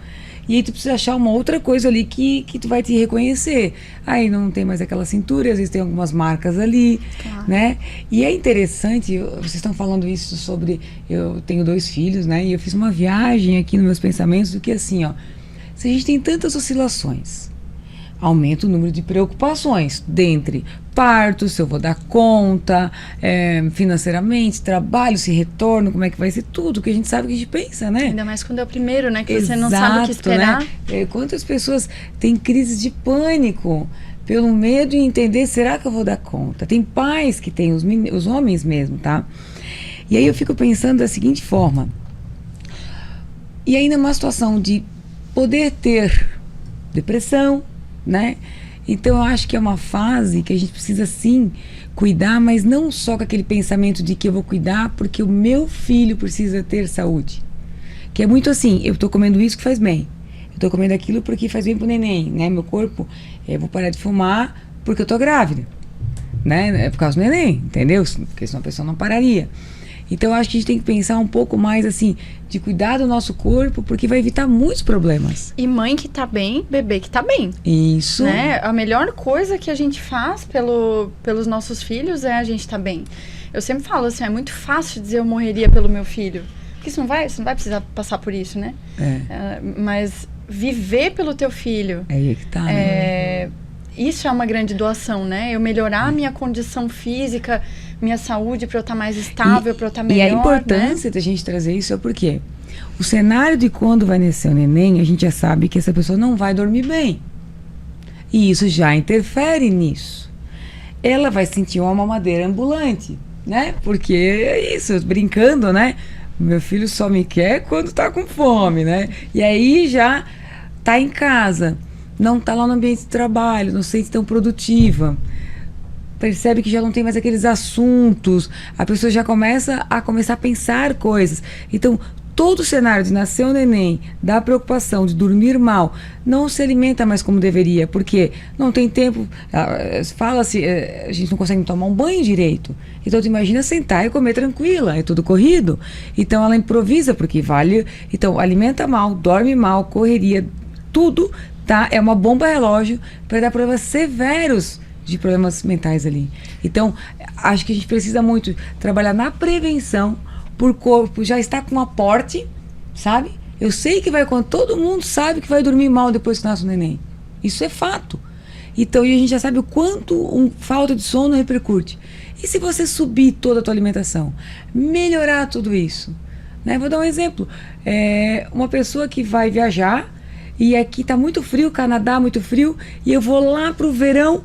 E aí tu precisa achar uma outra coisa ali que tu vai te reconhecer. Aí não tem mais aquela cintura, às vezes tem algumas marcas ali, claro, né? E é interessante, vocês estão falando isso sobre... Eu tenho 2 filhos, né? E eu fiz uma viagem aqui nos meus pensamentos do que assim, ó... Se a gente tem tantas oscilações, aumenta o número de preocupações dentre parto, se eu vou dar conta, financeiramente, trabalho, se retorno, como é que vai ser, tudo que a gente sabe que a gente pensa, né? Ainda mais quando é o primeiro, né? Que você não sabe o que esperar. Né? Quantas pessoas têm crises de pânico pelo medo de entender, será que eu vou dar conta? Tem pais que têm, os homens mesmo, tá? E aí eu fico pensando da seguinte forma, e ainda uma situação de poder ter depressão, né? Então eu acho que é uma fase que a gente precisa sim cuidar, mas não só com aquele pensamento de que eu vou cuidar porque o meu filho precisa ter saúde, que é muito assim, eu tô comendo isso que faz bem, eu tô comendo aquilo porque faz bem pro neném, né? Meu corpo, eu vou parar de fumar porque eu tô grávida, né? É por causa do neném, entendeu? Porque senão a pessoa não pararia. Então eu acho que a gente tem que pensar um pouco mais assim, de cuidar do nosso corpo, porque vai evitar muitos problemas. E mãe que tá bem, bebê que tá bem. Isso. Né? A melhor coisa que a gente faz pelos nossos filhos é a gente tá bem. Eu sempre falo assim, é muito fácil dizer eu morreria pelo meu filho. Porque você não vai precisar passar por isso, né? Mas viver pelo teu filho... É aí que tá, né? Isso é uma grande doação, né? Eu melhorar a minha condição física, minha saúde, para eu estar mais estável, para eu estar melhor. E a importância, né, da gente trazer isso é porque o cenário de quando vai nascer o neném, a gente já sabe que essa pessoa não vai dormir bem. E isso já interfere nisso. Ela vai sentir uma mamadeira ambulante, né? Porque é isso, brincando, né? Meu filho só me quer quando tá com fome, né? E aí já tá em casa, não tá lá no ambiente de trabalho, não se sente tão produtiva, percebe que já não tem mais aqueles assuntos, a pessoa já começa a pensar coisas. Então, todo o cenário de nascer um neném, da preocupação de dormir mal, não se alimenta mais como deveria, porque não tem tempo, fala-se, a gente não consegue tomar um banho direito. Então, tu imagina sentar e comer tranquila, é tudo corrido. Então, ela improvisa, porque então, alimenta mal, dorme mal, correria, tudo, tá? É uma bomba relógio para dar problemas severos de problemas mentais ali. Então, acho que a gente precisa muito trabalhar na prevenção, por corpo já está com aporte, sabe? Eu sei que quando todo mundo sabe que vai dormir mal depois que nasce o neném. Isso é fato. Então, e a gente já sabe o quanto falta de sono repercute. E se você subir toda a tua alimentação, melhorar tudo isso, né? Vou dar um exemplo. Uma pessoa que vai viajar e aqui está muito frio, Canadá muito frio, e eu vou lá pro verão,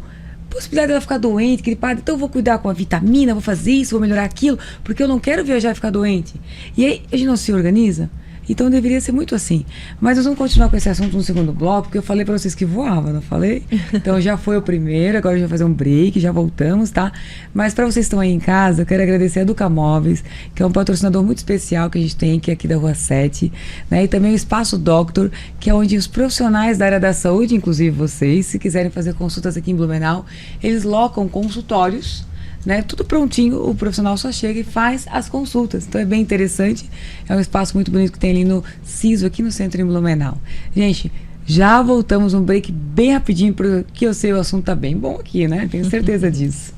possibilidade dela ficar doente, gripada, então eu vou cuidar com a vitamina, vou fazer isso, vou melhorar aquilo, porque eu não quero viajar e ficar doente. E aí a gente não se organiza. Então deveria ser muito assim. Mas nós vamos continuar com esse assunto no segundo bloco, porque eu falei pra vocês que voava, não falei? Então já foi o primeiro, agora a gente vai fazer um break, já voltamos, tá? Mas pra vocês que estão aí em casa, eu quero agradecer a Educa Móveis, que é um patrocinador muito especial que a gente tem, que é aqui da Rua 7, né? E também o Espaço Doctor, que é onde os profissionais da área da saúde, inclusive vocês, se quiserem fazer consultas aqui em Blumenau, eles locam consultórios, né, tudo prontinho, o profissional só chega e faz as consultas. Então é bem interessante, é um espaço muito bonito que tem ali no CISO, aqui no centro em Blumenau. Gente, Já voltamos, um break bem rapidinho, porque eu sei o assunto tá bem bom aqui, né? Tenho certeza disso.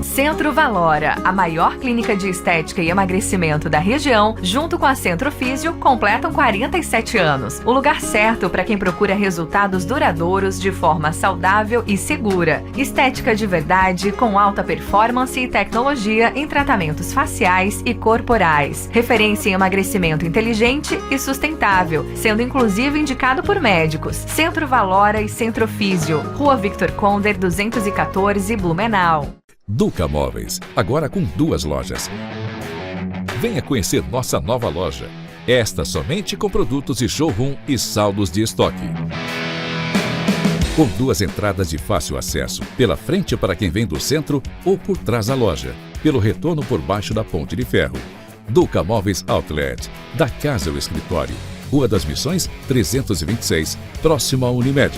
Centro Valora, a maior clínica de estética e emagrecimento da região, junto com a Centro Físio, completam 47 anos. O lugar certo para quem procura resultados duradouros de forma saudável e segura. Estética de verdade, com alta performance e tecnologia em tratamentos faciais e corporais. Referência em emagrecimento inteligente e sustentável, sendo inclusive indicado por médicos. Centro Valora e Centro Físio, Rua Victor Conder, 214, Blumenau. Duca Móveis, agora com 2 lojas. Venha conhecer nossa nova loja. Esta somente com produtos de showroom e saldos de estoque. Com 2 entradas de fácil acesso, pela frente para quem vem do centro ou por trás da loja, pelo retorno por baixo da ponte de ferro. Duca Móveis Outlet, da casa ao escritório. Rua das Missões, 326, próximo à Unimed.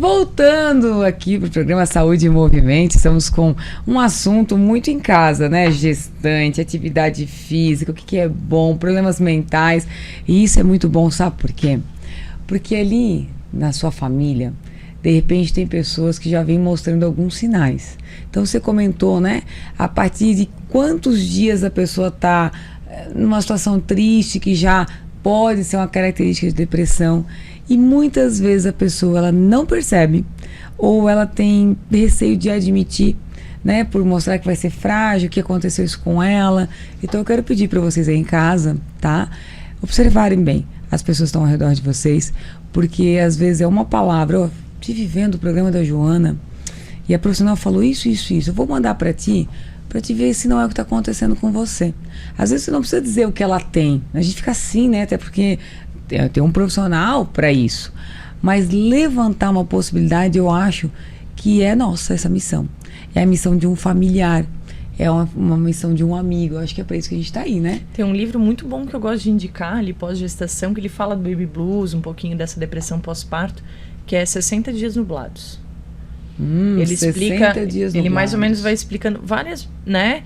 Voltando aqui para o programa Saúde em Movimento, estamos com um assunto muito em casa, né? Gestante, atividade física, o que é bom, problemas mentais. E isso é muito bom, sabe por quê? Porque ali na sua família, de repente tem pessoas que já vêm mostrando alguns sinais. Então você comentou, né? A partir de quantos dias a pessoa está numa situação triste, que já pode ser uma característica de depressão. E muitas vezes a pessoa ela não percebe ou ela tem receio de admitir, né, por mostrar que vai ser frágil, que aconteceu isso com ela. Então eu quero pedir para vocês aí em casa, tá? Observarem bem as pessoas que estão ao redor de vocês, porque às vezes é uma palavra. Eu estive vendo o programa da Joana e a profissional falou isso. Eu vou mandar para ti ver se não é o que está acontecendo com você. Às vezes você não precisa dizer o que ela tem. A gente fica assim, né? Até porque tem um profissional para isso. Mas levantar uma possibilidade, eu acho que é nossa essa missão. É a missão de um familiar. É uma missão de um amigo. Eu acho que é para isso que a gente está aí, né? Tem um livro muito bom que eu gosto de indicar, ali pós-gestação, que ele fala do baby blues, um pouquinho dessa depressão pós-parto, que é 60 Dias Nublados. Ele explica, ele mais ou menos vai explicando várias, né,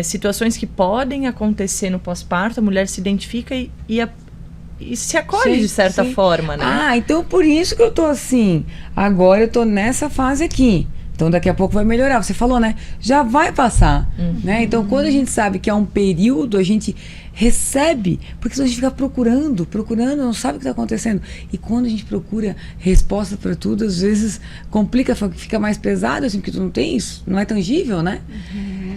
situações que podem acontecer no pós-parto. A mulher se identifica e se acolhe de certa forma, né? Ah, então por isso que eu tô assim. Agora eu tô nessa fase aqui. Então daqui a pouco vai melhorar. Você falou, né? Já vai passar, né? Então quando a gente sabe que é um período, a gente recebe, porque senão a gente fica procurando, não sabe o que está acontecendo. E quando a gente procura resposta para tudo, às vezes complica, fica mais pesado, assim, porque tu não tem isso, não é tangível, né?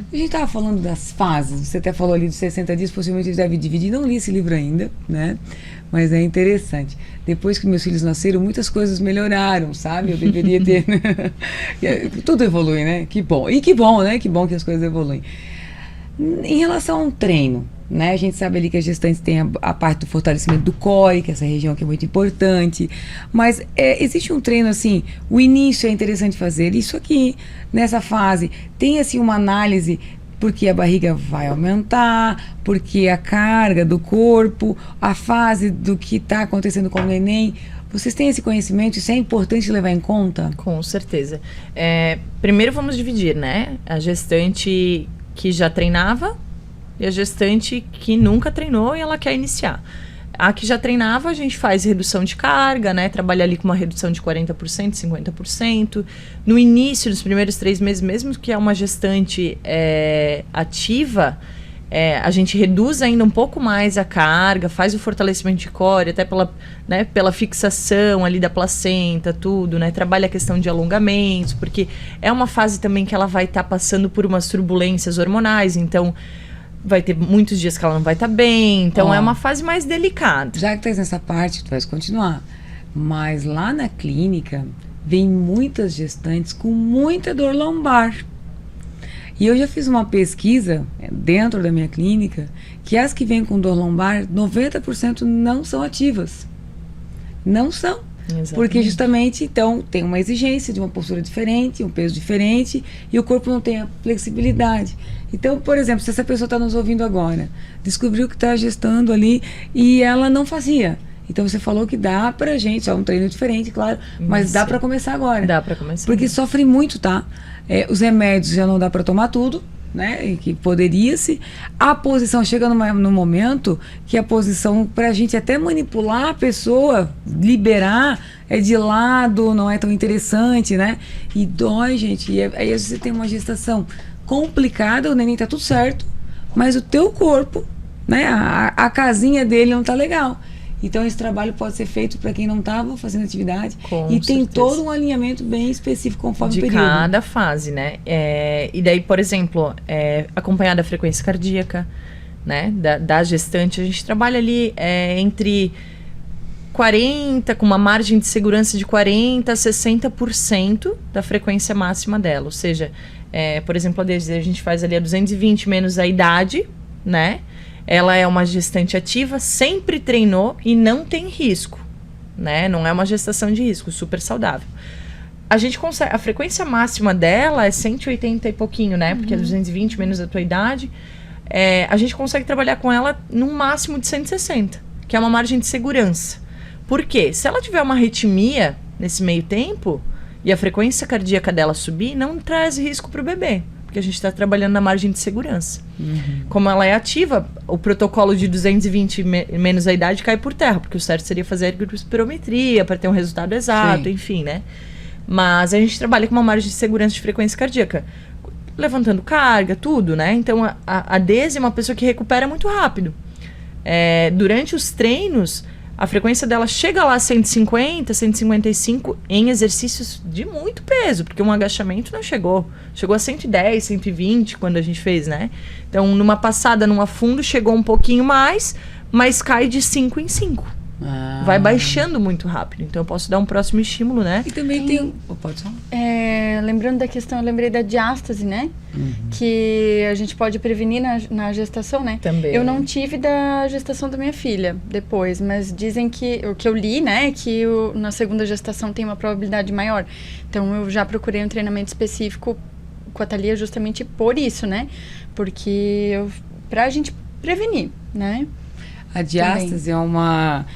A gente estava falando das fases, você até falou ali dos 60 dias, possivelmente deve dividir, não li esse livro ainda, né? Mas é interessante. Depois que meus filhos nasceram, muitas coisas melhoraram, sabe? Eu deveria ter... Tudo evolui, né? Que bom. E que bom, né? Que bom que as coisas evoluem. Em relação a um treino, né? A gente sabe ali que as gestantes têm a parte do fortalecimento do core, que é essa região que é muito importante. Mas existe um treino, assim, o início é interessante fazer. Isso aqui, nessa fase, tem, assim, uma análise, porque a barriga vai aumentar, porque a carga do corpo, a fase do que está acontecendo com o neném. Vocês têm esse conhecimento? Isso é importante levar em conta? Com certeza. Primeiro vamos dividir, né? A gestante que já treinava e a gestante que nunca treinou e ela quer iniciar. A que já treinava, a gente faz redução de carga, né? Trabalha ali com uma redução de 40%, 50%. No início, nos primeiros 3 meses, mesmo que é uma gestante ativa, a gente reduz ainda um pouco mais a carga, faz o fortalecimento de core, até pela fixação ali da placenta, tudo, né? Trabalha a questão de alongamentos, porque é uma fase também que ela vai estar passando por umas turbulências hormonais, então vai ter muitos dias que ela não vai estar bem, então é uma fase mais delicada. Já que tá nessa parte, tu vais continuar. Mas lá na clínica, vem muitas gestantes com muita dor lombar. E eu já fiz uma pesquisa dentro da minha clínica, que as que vêm com dor lombar, 90% não são ativas. Não são. Exatamente. Porque justamente, então, tem uma exigência de uma postura diferente, um peso diferente, e o corpo não tem a flexibilidade. Então, por exemplo, se essa pessoa está nos ouvindo agora, descobriu que está gestando ali e ela não fazia. Então, você falou que dá pra gente, é um treino diferente, claro, mas dá pra começar agora. Dá pra começar. Porque sofre muito, tá? Os remédios já não dá pra tomar tudo, né? Que poderia-se. A posição chega no momento que a posição, pra gente até manipular a pessoa, liberar, é de lado, não é tão interessante, né? E dói, gente. E aí você tem uma gestação complicada, o neném tá tudo certo, mas o teu corpo, né? A casinha dele não tá legal. Então esse trabalho pode ser feito para quem não estava fazendo atividade e tem todo um alinhamento bem específico conforme o período. De cada fase, né? E daí, por exemplo, acompanhar da frequência cardíaca, né? Da gestante, a gente trabalha ali entre 40, com uma margem de segurança de 40% a 60% da frequência máxima dela. Ou seja, por exemplo, a gente faz ali a 220 menos a idade, né? Ela é uma gestante ativa, sempre treinou e não tem risco, né? Não é uma gestação de risco, super saudável. A gente consegue, a frequência máxima dela é 180 e pouquinho, né? Porque é 220 menos a tua idade. A gente consegue trabalhar com ela num máximo de 160, que é uma margem de segurança. Por quê? Se ela tiver uma arritmia nesse meio tempo e a frequência cardíaca dela subir, não traz risco para o bebê. Porque a gente está trabalhando na margem de segurança. Como ela é ativa, o protocolo de 220 menos a idade cai por terra, porque o certo seria fazer a ergospirometria para ter um resultado exato, enfim, né? Mas a gente trabalha com uma margem de segurança de frequência cardíaca, levantando carga, tudo, né? Então a Desi é uma pessoa que recupera muito rápido. Durante os treinos, a frequência dela chega lá a 150, 155 em exercícios de muito peso, porque um agachamento não chegou. Chegou a 110, 120 quando a gente fez, né? Então, numa passada, num afundo, chegou um pouquinho mais, mas cai de 5 em 5. Vai baixando muito rápido. Então, eu posso dar um próximo estímulo, né? E também tem... Pode falar? Lembrando da questão, eu lembrei da diástase, né? Que a gente pode prevenir na gestação, né? Também. Eu não tive da gestação da minha filha depois, mas dizem que, o que eu li, né? Que na segunda gestação tem uma probabilidade maior. Então, eu já procurei um treinamento específico com a Thalia justamente por isso, né? Porque pra gente prevenir, né? A diástase é uma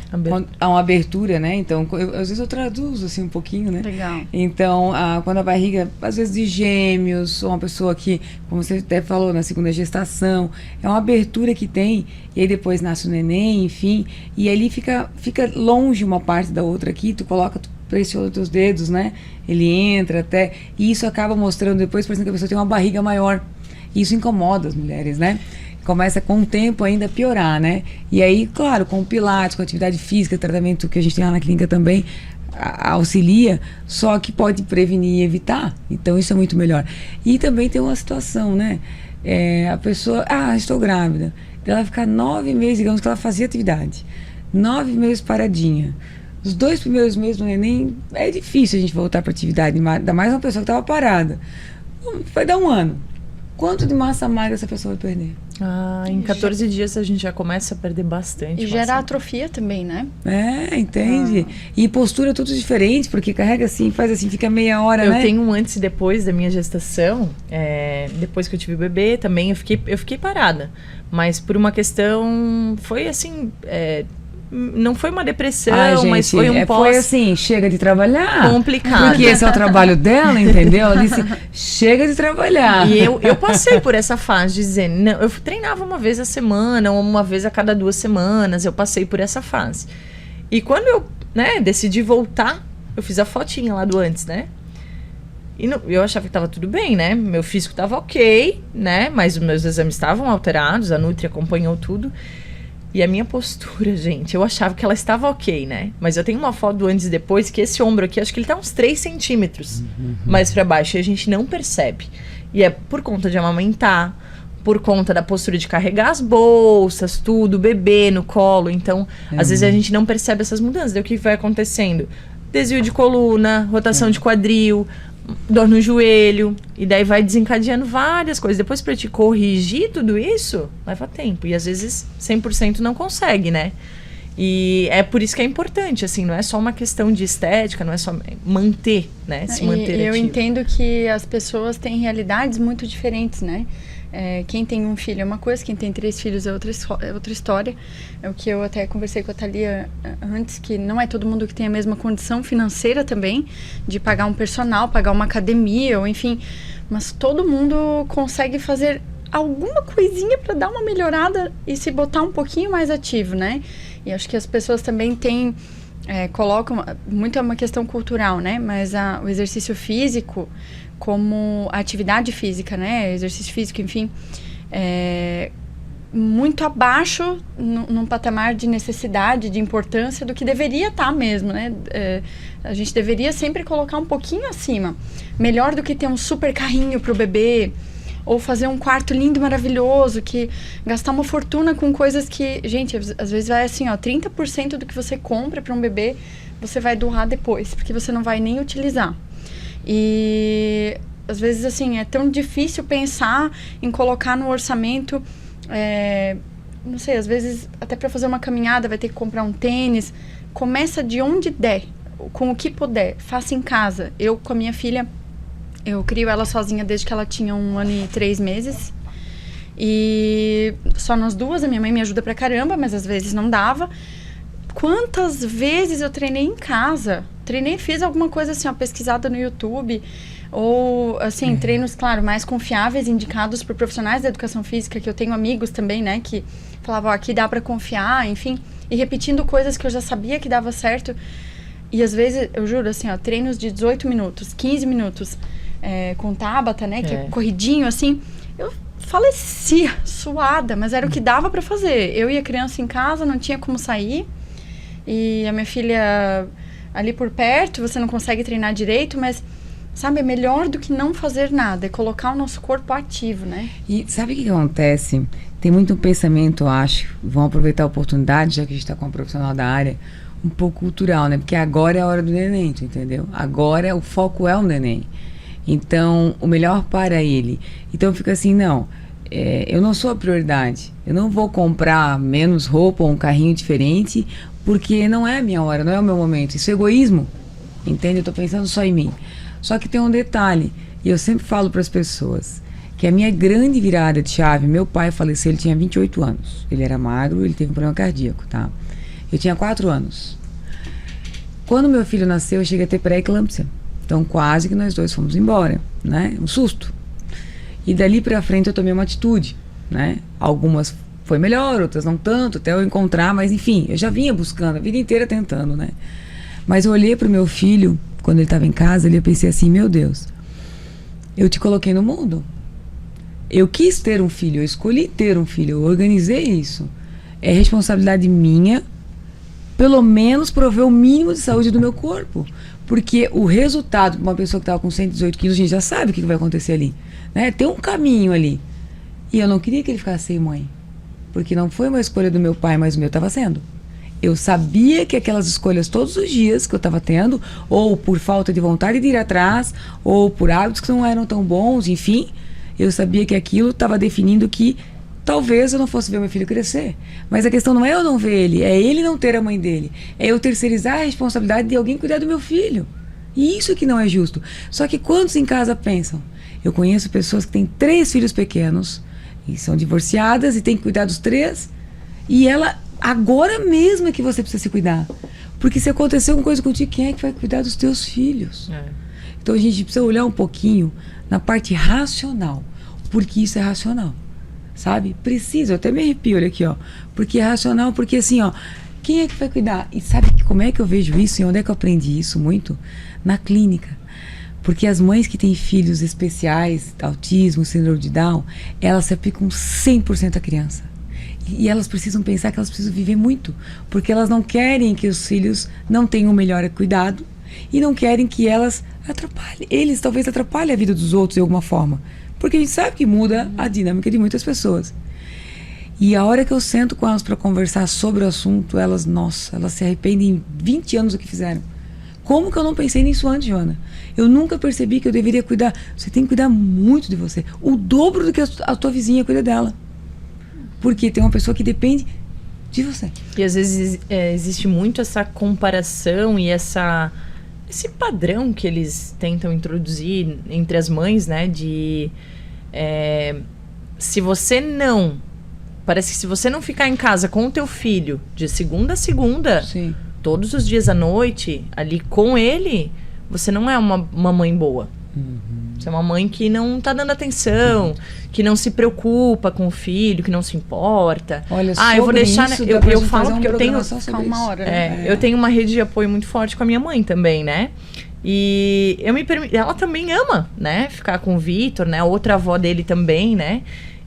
abertura, né? Então, às vezes eu traduzo assim um pouquinho, né? Legal. Então, quando a barriga, às vezes de gêmeos, ou uma pessoa que, como você até falou, na segunda gestação, é uma abertura que tem, e aí depois nasce o neném, enfim, e ali fica longe uma parte da outra aqui, tu pressiona os teus dedos, né? Ele entra até, e isso acaba mostrando depois, por exemplo, que a pessoa tem uma barriga maior. E isso incomoda as mulheres, né? Começa com o tempo ainda a piorar, né? E aí, claro, com o pilates, com a atividade física, tratamento que a gente tem lá na clínica também auxilia, só que pode prevenir e evitar. Então, isso é muito melhor. E também tem uma situação, né? A pessoa, estou grávida. Ela ficar 9 meses, digamos que ela fazia atividade. 9 meses paradinha. Os 2 primeiros meses do neném, é difícil a gente voltar para atividade, ainda mais uma pessoa que estava parada. Vai dar 1 ano. Quanto de massa magra essa pessoa vai perder? Em 14 dias a gente já começa a perder bastante. E gera atrofia também, né? Entende? E postura tudo diferente, porque carrega assim, faz assim, fica meia hora, né? Eu tenho um antes e depois da minha gestação. Depois que eu tive o bebê, também eu fiquei parada. Mas por uma questão, foi assim... não foi uma depressão, gente, mas foi um Foi assim, chega de trabalhar. complicado. Porque esse é o trabalho dela, entendeu? Ela disse, chega de trabalhar. E eu passei por essa fase, dizendo, não, eu treinava uma vez a semana, ou uma vez a cada 2 semanas, eu passei por essa fase. E quando eu, decidi voltar, eu fiz a fotinha lá do antes, né? E eu achava que estava tudo bem, né? Meu físico estava ok, né? Mas os meus exames estavam alterados, a Nutri acompanhou tudo. E a minha postura, gente, eu achava que ela estava ok, né? Mas eu tenho uma foto do antes e depois que esse ombro aqui, acho que ele tá uns 3 centímetros mais para baixo. E a gente não percebe. E é por conta de amamentar, por conta da postura de carregar as bolsas, tudo, bebê no colo. Então, às vezes a gente não percebe essas mudanças. Daí o que vai acontecendo? Desvio de coluna, rotação de quadril, dor no joelho, e daí vai desencadeando várias coisas. Depois pra te corrigir tudo isso, leva tempo. E às vezes 100% não consegue, né? E é por isso que é importante, assim, não é só uma questão de estética, não é só manter, né? Se manter eu ativo. entendo que as pessoas têm realidades muito diferentes, né? Quem tem um filho é uma coisa, quem tem 3 filhos é outra história. É o que eu até conversei com a Thalia antes, que não é todo mundo que tem a mesma condição financeira também, de pagar um personal, pagar uma academia, ou enfim. Mas todo mundo consegue fazer alguma coisinha para dar uma melhorada e se botar um pouquinho mais ativo, né? E acho que as pessoas também colocam, muito é uma questão cultural, né? Mas o exercício físico como a atividade física, né? Exercício físico, enfim, muito abaixo num patamar de necessidade, de importância do que deveria estar mesmo, né? A gente deveria sempre colocar um pouquinho acima. Melhor do que ter um super carrinho pro bebê, ou fazer um quarto lindo, maravilhoso, que gastar uma fortuna com coisas que, gente, às vezes vai assim, 30% do que você compra para um bebê, você vai doar depois, porque você não vai nem utilizar. E às vezes, assim, é tão difícil pensar em colocar no orçamento, não sei, às vezes até para fazer uma caminhada vai ter que comprar um tênis. Começa de onde der, com o que puder, faça em casa. Eu, com a minha filha, eu crio ela sozinha desde que ela tinha 1 ano e 3 meses. E só nós duas, a minha mãe me ajuda pra caramba, mas às vezes não dava. Quantas vezes eu treinei em casa? Fiz alguma coisa assim, pesquisada no YouTube. Ou, assim, treinos, claro, mais confiáveis, indicados por profissionais da educação física, que eu tenho amigos também, né, que falavam, aqui dá pra confiar, enfim. E repetindo coisas que eu já sabia que dava certo. E às vezes, eu juro, assim, treinos de 18 minutos, 15 minutos, com Tabata, né, que é corridinho, assim. Eu falecia, suada, mas era o que dava pra fazer. Eu e a criança em casa, não tinha como sair. E a minha filha ali por perto, você não consegue treinar direito, mas, sabe, é melhor do que não fazer nada, é colocar o nosso corpo ativo, né? E sabe o que acontece? Tem muito pensamento, eu acho, vão aproveitar a oportunidade, já que a gente está com um profissional da área, um pouco cultural, né? Porque agora é a hora do neném, tu entendeu? Agora o foco é o neném. Então, o melhor para ele. Então, fica assim, não, eu não sou a prioridade. Eu não vou comprar menos roupa ou um carrinho diferente, porque não é a minha hora, não é o meu momento. Isso é egoísmo, entende? Eu tô pensando só em mim. Só que tem um detalhe, e eu sempre falo para as pessoas, que a minha grande virada de chave, meu pai faleceu, ele tinha 28 anos. Ele era magro, ele teve um problema cardíaco, tá? Eu tinha 4 anos. Quando meu filho nasceu, eu cheguei a ter pré-eclâmpsia. Então, quase que nós dois fomos embora, né? Um susto. E dali pra frente eu tomei uma atitude, né? Algumas foi melhor, outras não tanto, até eu encontrar, mas enfim, eu já vinha buscando, a vida inteira tentando, né? Mas eu olhei pro meu filho, quando ele estava em casa, eu pensei assim, meu Deus, eu te coloquei no mundo. Eu quis ter um filho, eu escolhi ter um filho, eu organizei isso. É responsabilidade minha, pelo menos prover o mínimo de saúde do meu corpo. Porque o resultado para uma pessoa que estava com 118 quilos, a gente já sabe o que vai acontecer ali, né? Tem um caminho ali. E eu não queria que ele ficasse sem mãe. Porque não foi uma escolha do meu pai, mas o meu estava sendo. Eu sabia que aquelas escolhas todos os dias que eu estava tendo, ou por falta de vontade de ir atrás, ou por hábitos que não eram tão bons, enfim, eu sabia que aquilo estava definindo que talvez eu não fosse ver meu filho crescer. Mas a questão não é eu não ver ele, é ele não ter a mãe dele. É eu terceirizar a responsabilidade de alguém cuidar do meu filho. E isso que não é justo. Só que quantos em casa pensam? Eu conheço pessoas que têm 3 filhos pequenos e são divorciadas e têm que cuidar dos 3. E ela, agora mesmo é que você precisa se cuidar. Porque se acontecer alguma coisa contigo, quem é que vai cuidar dos teus filhos? Então a gente precisa olhar um pouquinho na parte racional. Porque isso é racional. Sabe? Precisa, eu até me arrepio, olha aqui, ó. Porque é racional, porque assim, ó, quem é que vai cuidar? E sabe como é que eu vejo isso e onde é que eu aprendi isso muito? Na clínica. Porque as mães que têm filhos especiais, autismo, síndrome de Down, elas se aplicam 100% à criança. E elas precisam pensar que elas precisam viver muito. Porque elas não querem que os filhos não tenham o melhor cuidado e não querem que elas atrapalhem. Eles talvez atrapalhem a vida dos outros de alguma forma. Porque a gente sabe que muda a dinâmica de muitas pessoas. E a hora que eu sento com elas para conversar sobre o assunto, elas se arrependem 20 anos do que fizeram. Como que eu não pensei nisso antes, Joana? Eu nunca percebi que eu deveria cuidar. Você tem que cuidar muito de você. O dobro do que a tua vizinha cuida dela. Porque tem uma pessoa que depende de você. E às vezes existe muito essa comparação e esse padrão que eles tentam introduzir entre as mães, né? Parece que se você não ficar em casa com o teu filho de segunda a segunda, Sim. todos os dias à noite, ali com ele, você não é uma mãe boa. Você é uma mãe que não tá dando atenção, que não se preocupa com o filho, que não se importa. Olha, eu vou deixar... Isso, eu falo porque eu tenho... uma hora, né? Eu tenho uma rede de apoio muito forte com a minha mãe também, né? E ela também ama, né? Ficar com o Vitor, né? Outra avó dele também, né?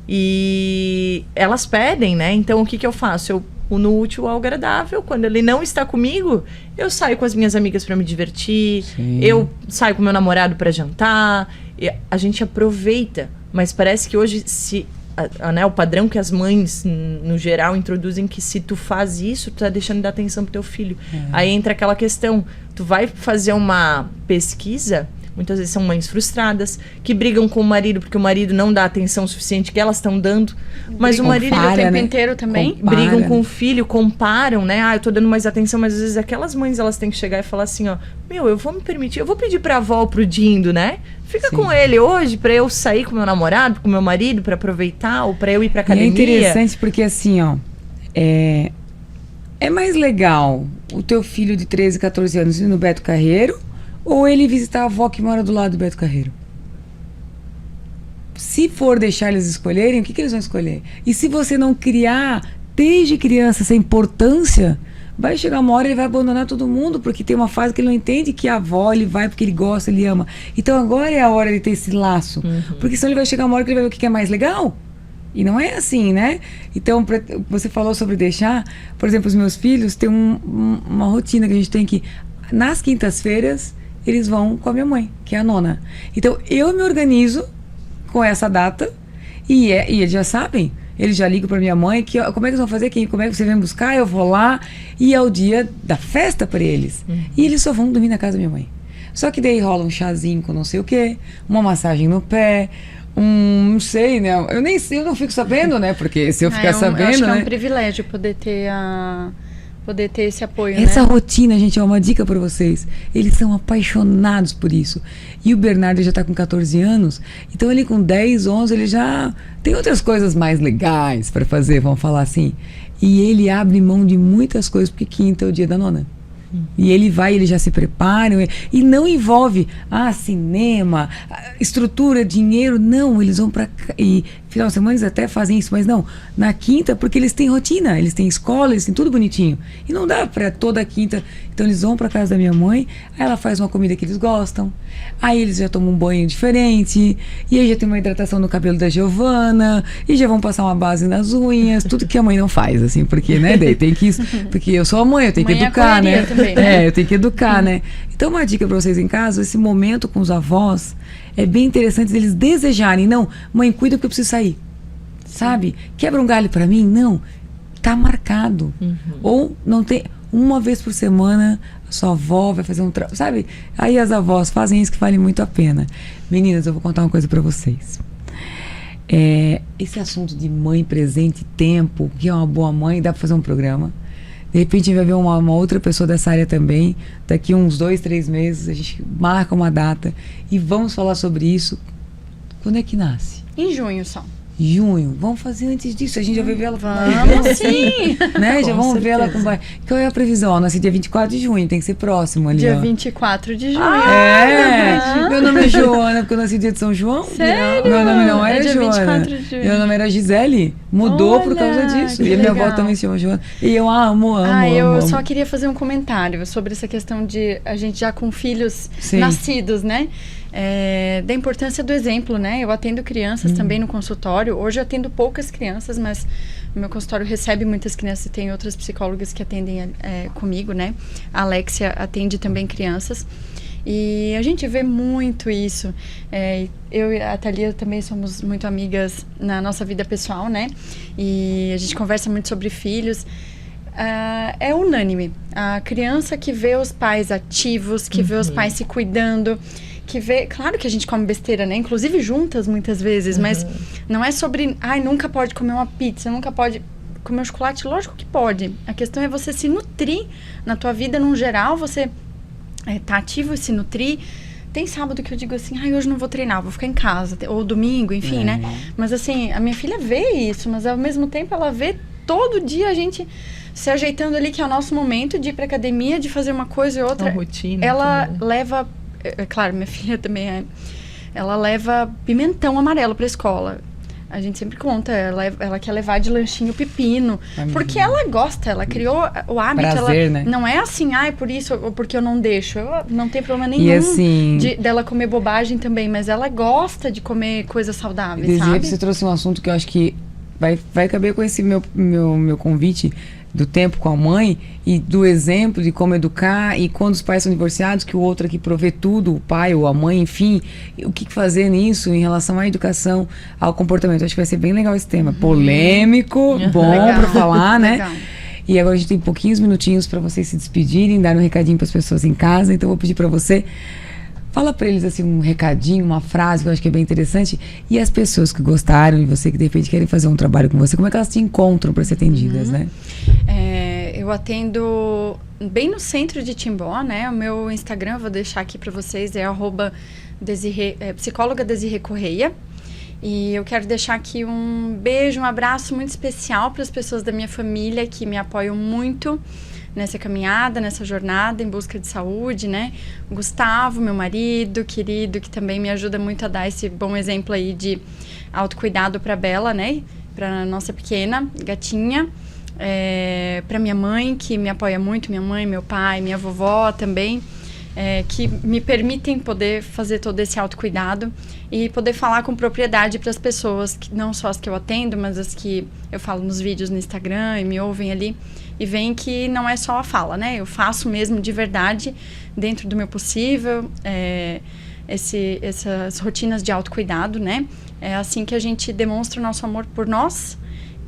E elas pedem, né? Então, o que eu faço? Eu uno o útil ao agradável. Quando ele não está comigo, eu saio com as minhas amigas para me divertir. Sim. Eu saio com meu namorado para jantar. A gente aproveita. Mas parece que hoje, o padrão que as mães, no geral, introduzem, que se tu faz isso, tu tá deixando de dar atenção pro teu filho. Aí entra aquela questão. Tu vai fazer uma pesquisa... Muitas vezes são mães frustradas, que brigam com o marido porque o marido não dá a atenção suficiente que elas estão dando. Mas o marido o tempo inteiro também. Brigam com o filho, comparam, né? Eu tô dando mais atenção, mas às vezes aquelas mães, elas têm que chegar e falar assim, ó, eu vou me permitir, eu vou pedir pra avó ou pro Dindo, né? Fica com ele hoje pra eu sair com meu namorado, com meu marido, pra aproveitar, ou pra eu ir pra academia. E é interessante porque assim, ó, é mais legal o teu filho de 13, 14 anos ir no Beto Carreiro ou ele visitar a avó que mora do lado do Beto Carreiro? Se for deixar eles escolherem, o que eles vão escolher? E se você não criar, desde criança, essa importância, vai chegar uma hora e ele vai abandonar todo mundo, porque tem uma fase que ele não entende que a avó, ele vai porque ele gosta, ele ama. Então agora é a hora de ter esse laço. Porque senão ele vai chegar uma hora que ele vai ver o que é mais legal. E não é assim, né? Então, você falou sobre deixar. Por exemplo, os meus filhos têm uma rotina que a gente tem que, nas quintas-feiras, eles vão com a minha mãe, que é a nona. Então, eu me organizo com essa data e eles já sabem. Eles já ligam para minha mãe, como é que eles vão fazer? Como é que você vem buscar? Eu vou lá. E é o dia da festa para eles. E eles só vão dormir na casa da minha mãe. Só que daí rola um chazinho com não sei o quê, uma massagem no pé, não sei, né? Eu nem sei, eu não fico sabendo, né? Porque se eu ficar sabendo, eu acho que né? é um privilégio poder ter esse apoio, Essa né? rotina, gente, é uma dica para vocês. Eles são apaixonados por isso. E o Bernardo já tá com 14 anos, então ele com 10, 11, ele já tem outras coisas mais legais para fazer, vamos falar assim. E ele abre mão de muitas coisas, porque quinta é o dia da nona. E ele vai, ele já se prepara, e não envolve cinema, estrutura, dinheiro, não, eles vão para e final de semana eles até fazem isso, mas não, na quinta, porque eles têm rotina, eles têm escola, eles têm tudo bonitinho, e não dá para toda quinta. Então eles vão para casa da minha mãe, aí ela faz uma comida que eles gostam, aí eles já tomam um banho diferente, e aí já tem uma hidratação no cabelo da Giovana, e já vão passar uma base nas unhas, tudo que a mãe não faz, assim, porque, né, daí tem que isso, porque eu sou a mãe, eu tenho que educar, né? Também, né? Eu tenho que educar, né? Então, uma dica para vocês em casa, esse momento com os avós, é bem interessante eles desejarem, não, mãe, cuida porque eu preciso sair, sabe? Quebra um galho para mim? Não, tá marcado. Ou não tem, uma vez por semana, a sua avó vai fazer sabe? Aí as avós fazem isso que vale muito a pena. Meninas, eu vou contar uma coisa para vocês. Esse assunto de mãe presente, tempo, o que é uma boa mãe, dá para fazer um programa. De repente a gente vai ver uma outra pessoa dessa área também. Daqui uns 2, 3 meses a gente marca uma data e vamos falar sobre isso. Quando é que nasce? Em junho só. Junho. Vamos fazer antes disso. A gente já vai ver ela com Vamos sim. né? Já Com vamos ver ela com certeza. Qual é a previsão? Ó, nasci dia 24 de junho, tem que ser próximo ali. Dia ó. 24 de junho. Meu nome é Joana, porque eu nasci dia de São João. Sério? Meu nome não era É dia Joana. 24 de junho. Meu nome era Gisele. Mudou por causa Olha, disso. que E a minha avó legal. também se chama Joana. E eu amo. Eu só amo. queria fazer um comentário sobre essa questão de a gente já com filhos Sim. nascidos, né? Da importância do exemplo, né? Eu atendo crianças também no consultório. Hoje eu atendo poucas crianças, mas o meu consultório recebe muitas crianças e tem outras psicólogas que atendem comigo, né? A Alexia atende também crianças. E a gente vê muito isso. Eu e a Thalia também somos muito amigas na nossa vida pessoal, né? E a gente conversa muito sobre filhos. É unânime. A criança que vê os pais ativos, que vê os pais se cuidando, que vê... Claro que a gente come besteira, né? Inclusive juntas, muitas vezes. Mas não é sobre... nunca pode comer uma pizza, nunca pode comer um chocolate. Lógico que pode. A questão é você se nutrir na tua vida, num geral. Você tá ativo e se nutrir. Tem sábado que eu digo assim, hoje não vou treinar, vou ficar em casa. Ou domingo, enfim, né? Mas assim, a minha filha vê isso. Mas ao mesmo tempo ela vê todo dia a gente se ajeitando ali, que é o nosso momento de ir pra academia, de fazer uma coisa e outra. Uma rotina. Ela tudo, né? leva... claro, minha filha também ela leva pimentão amarelo pra escola. A gente sempre conta, ela quer levar de lanchinho pepino. Porque ela gosta, ela criou o hábito. Prazer, ela né? não é assim, por isso, ou porque eu não deixo. Não tem problema nenhum E assim... dela comer bobagem também, mas ela gosta de comer coisas saudáveis, Desde sabe? você trouxe um assunto que eu acho que vai caber com esse meu convite do tempo com a mãe e do exemplo de como educar, e quando os pais são divorciados, que o outro aqui provê tudo, o pai ou a mãe, enfim, o que fazer nisso em relação à educação, ao comportamento. Acho que vai ser bem legal esse tema. Polêmico, bom Legal. pra falar, né? Legal. E agora a gente tem pouquinhos minutinhos para vocês se despedirem, dar um recadinho para as pessoas em casa. Então eu vou pedir para você, fala para eles assim um recadinho, uma frase que eu acho que é bem interessante. E as pessoas que gostaram, e você que de repente querem fazer um trabalho com você, como é que elas te encontram para ser atendidas, né? Eu atendo bem no centro de Timbó, né? O meu Instagram, eu vou deixar aqui para vocês, é psicóloga Desirê Correia. E eu quero deixar aqui um beijo, um abraço muito especial para as pessoas da minha família que me apoiam muito nessa caminhada, nessa jornada em busca de saúde, né? O Gustavo, meu marido querido, que também me ajuda muito a dar esse bom exemplo aí de autocuidado para Bela, né? Para nossa pequena gatinha. Para minha mãe, que me apoia muito, minha mãe, meu pai, minha vovó também, que me permitem poder fazer todo esse autocuidado e poder falar com propriedade para as pessoas, que não só as que eu atendo, mas as que eu falo nos vídeos no Instagram e me ouvem ali, e veem que não é só a fala, né? Eu faço mesmo de verdade, dentro do meu possível, essas rotinas de autocuidado, né? É assim que a gente demonstra o nosso amor por nós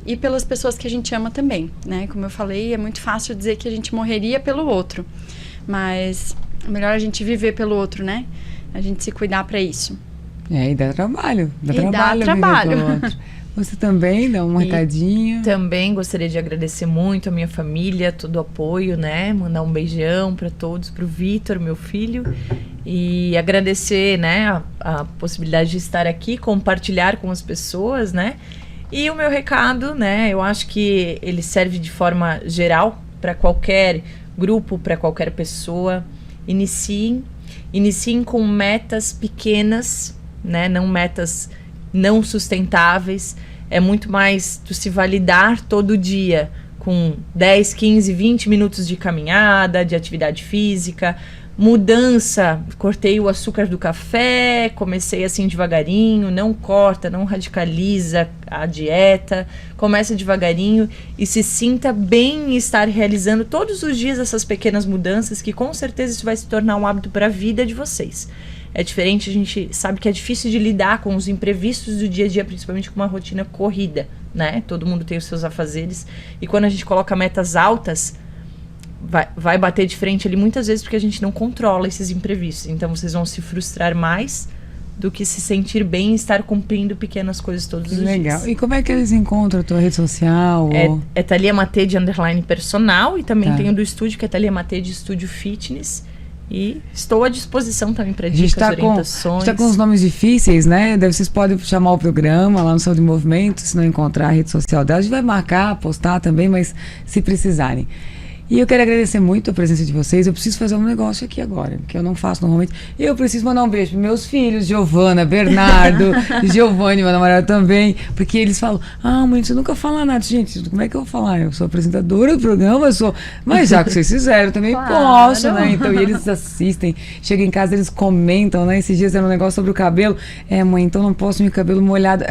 e pelas pessoas que a gente ama também, né? Como eu falei, é muito fácil dizer que a gente morreria pelo outro, mas é melhor a gente viver pelo outro, né? A gente se cuidar para isso. E dá trabalho. Dá E dá trabalho. trabalho. Viver pelo outro. Você também dá um recadinho. Também gostaria de agradecer muito a minha família, todo o apoio, né? Mandar um beijão para todos, para o Vitor, meu filho. E agradecer, né, a possibilidade de estar aqui, compartilhar com as pessoas, né? E o meu recado, né, eu acho que ele serve de forma geral para qualquer grupo, para qualquer pessoa. Iniciem com metas pequenas, né, não metas não sustentáveis. É muito mais tu se validar todo dia com 10, 15, 20 minutos de caminhada, de atividade física, mudança, cortei o açúcar do café, comecei assim devagarinho, não corta, não radicaliza a dieta, começa devagarinho e se sinta bem em estar realizando todos os dias essas pequenas mudanças, que com certeza isso vai se tornar um hábito para a vida de vocês. É diferente, a gente sabe que é difícil de lidar com os imprevistos do dia a dia, principalmente com uma rotina corrida, né? Todo mundo tem os seus afazeres, e quando a gente coloca metas altas, vai bater de frente ali muitas vezes, porque a gente não controla esses imprevistos. Então vocês vão se frustrar mais do que se sentir bem e estar cumprindo pequenas coisas todos os Legal. dias. E como é que eles encontram a tua rede social? É Thalia Matede _ personal, e também Tá. tem o do estúdio, que é Thalia Matede Estúdio Fitness. E estou à disposição também para A gente dicas, tá orientações. com os nomes difíceis, né? Vocês podem chamar o programa lá no Saúde em Movimento, se não encontrar a rede social dela. A gente vai marcar, postar também, mas se precisarem. E eu quero agradecer muito a presença de vocês. Eu preciso fazer um negócio aqui agora, que eu não faço normalmente. Eu preciso mandar um beijo para meus filhos, Giovana, Bernardo, Giovanni, meu namorado também, porque eles falam, mãe, você nunca fala nada. Gente, como é que eu vou falar? Eu sou apresentadora do programa, eu sou... Mas já que vocês fizeram, eu também posso, né? Então, e eles assistem, chegam em casa, eles comentam, né? Esses dias era um negócio sobre o cabelo. Mãe, então não posso meu cabelo molhado.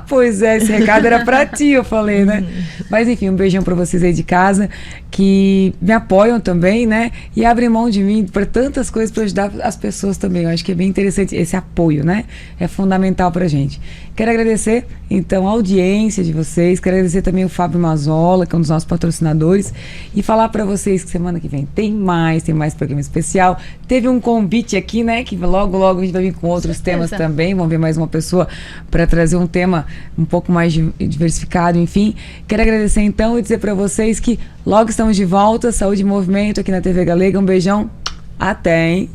Pois é, esse recado era pra ti, eu falei, né? Mas enfim, um beijão pra vocês aí de casa, que me apoiam também, né? E abrem mão de mim para tantas coisas para ajudar as pessoas também. Eu acho que é bem interessante esse apoio, né? É fundamental pra gente. Quero agradecer, então, a audiência de vocês. Quero agradecer também o Fábio Mazola, que é um dos nossos patrocinadores. E falar para vocês que semana que vem tem mais programa especial. Teve um convite aqui, né? Que logo a gente vai vir com outros temas também. Vamos ver mais uma pessoa para trazer um tema um pouco mais diversificado, enfim. Quero agradecer, então, e dizer para vocês que logo estamos de volta. Saúde em Movimento aqui na TV Galega. Um beijão. Até, hein?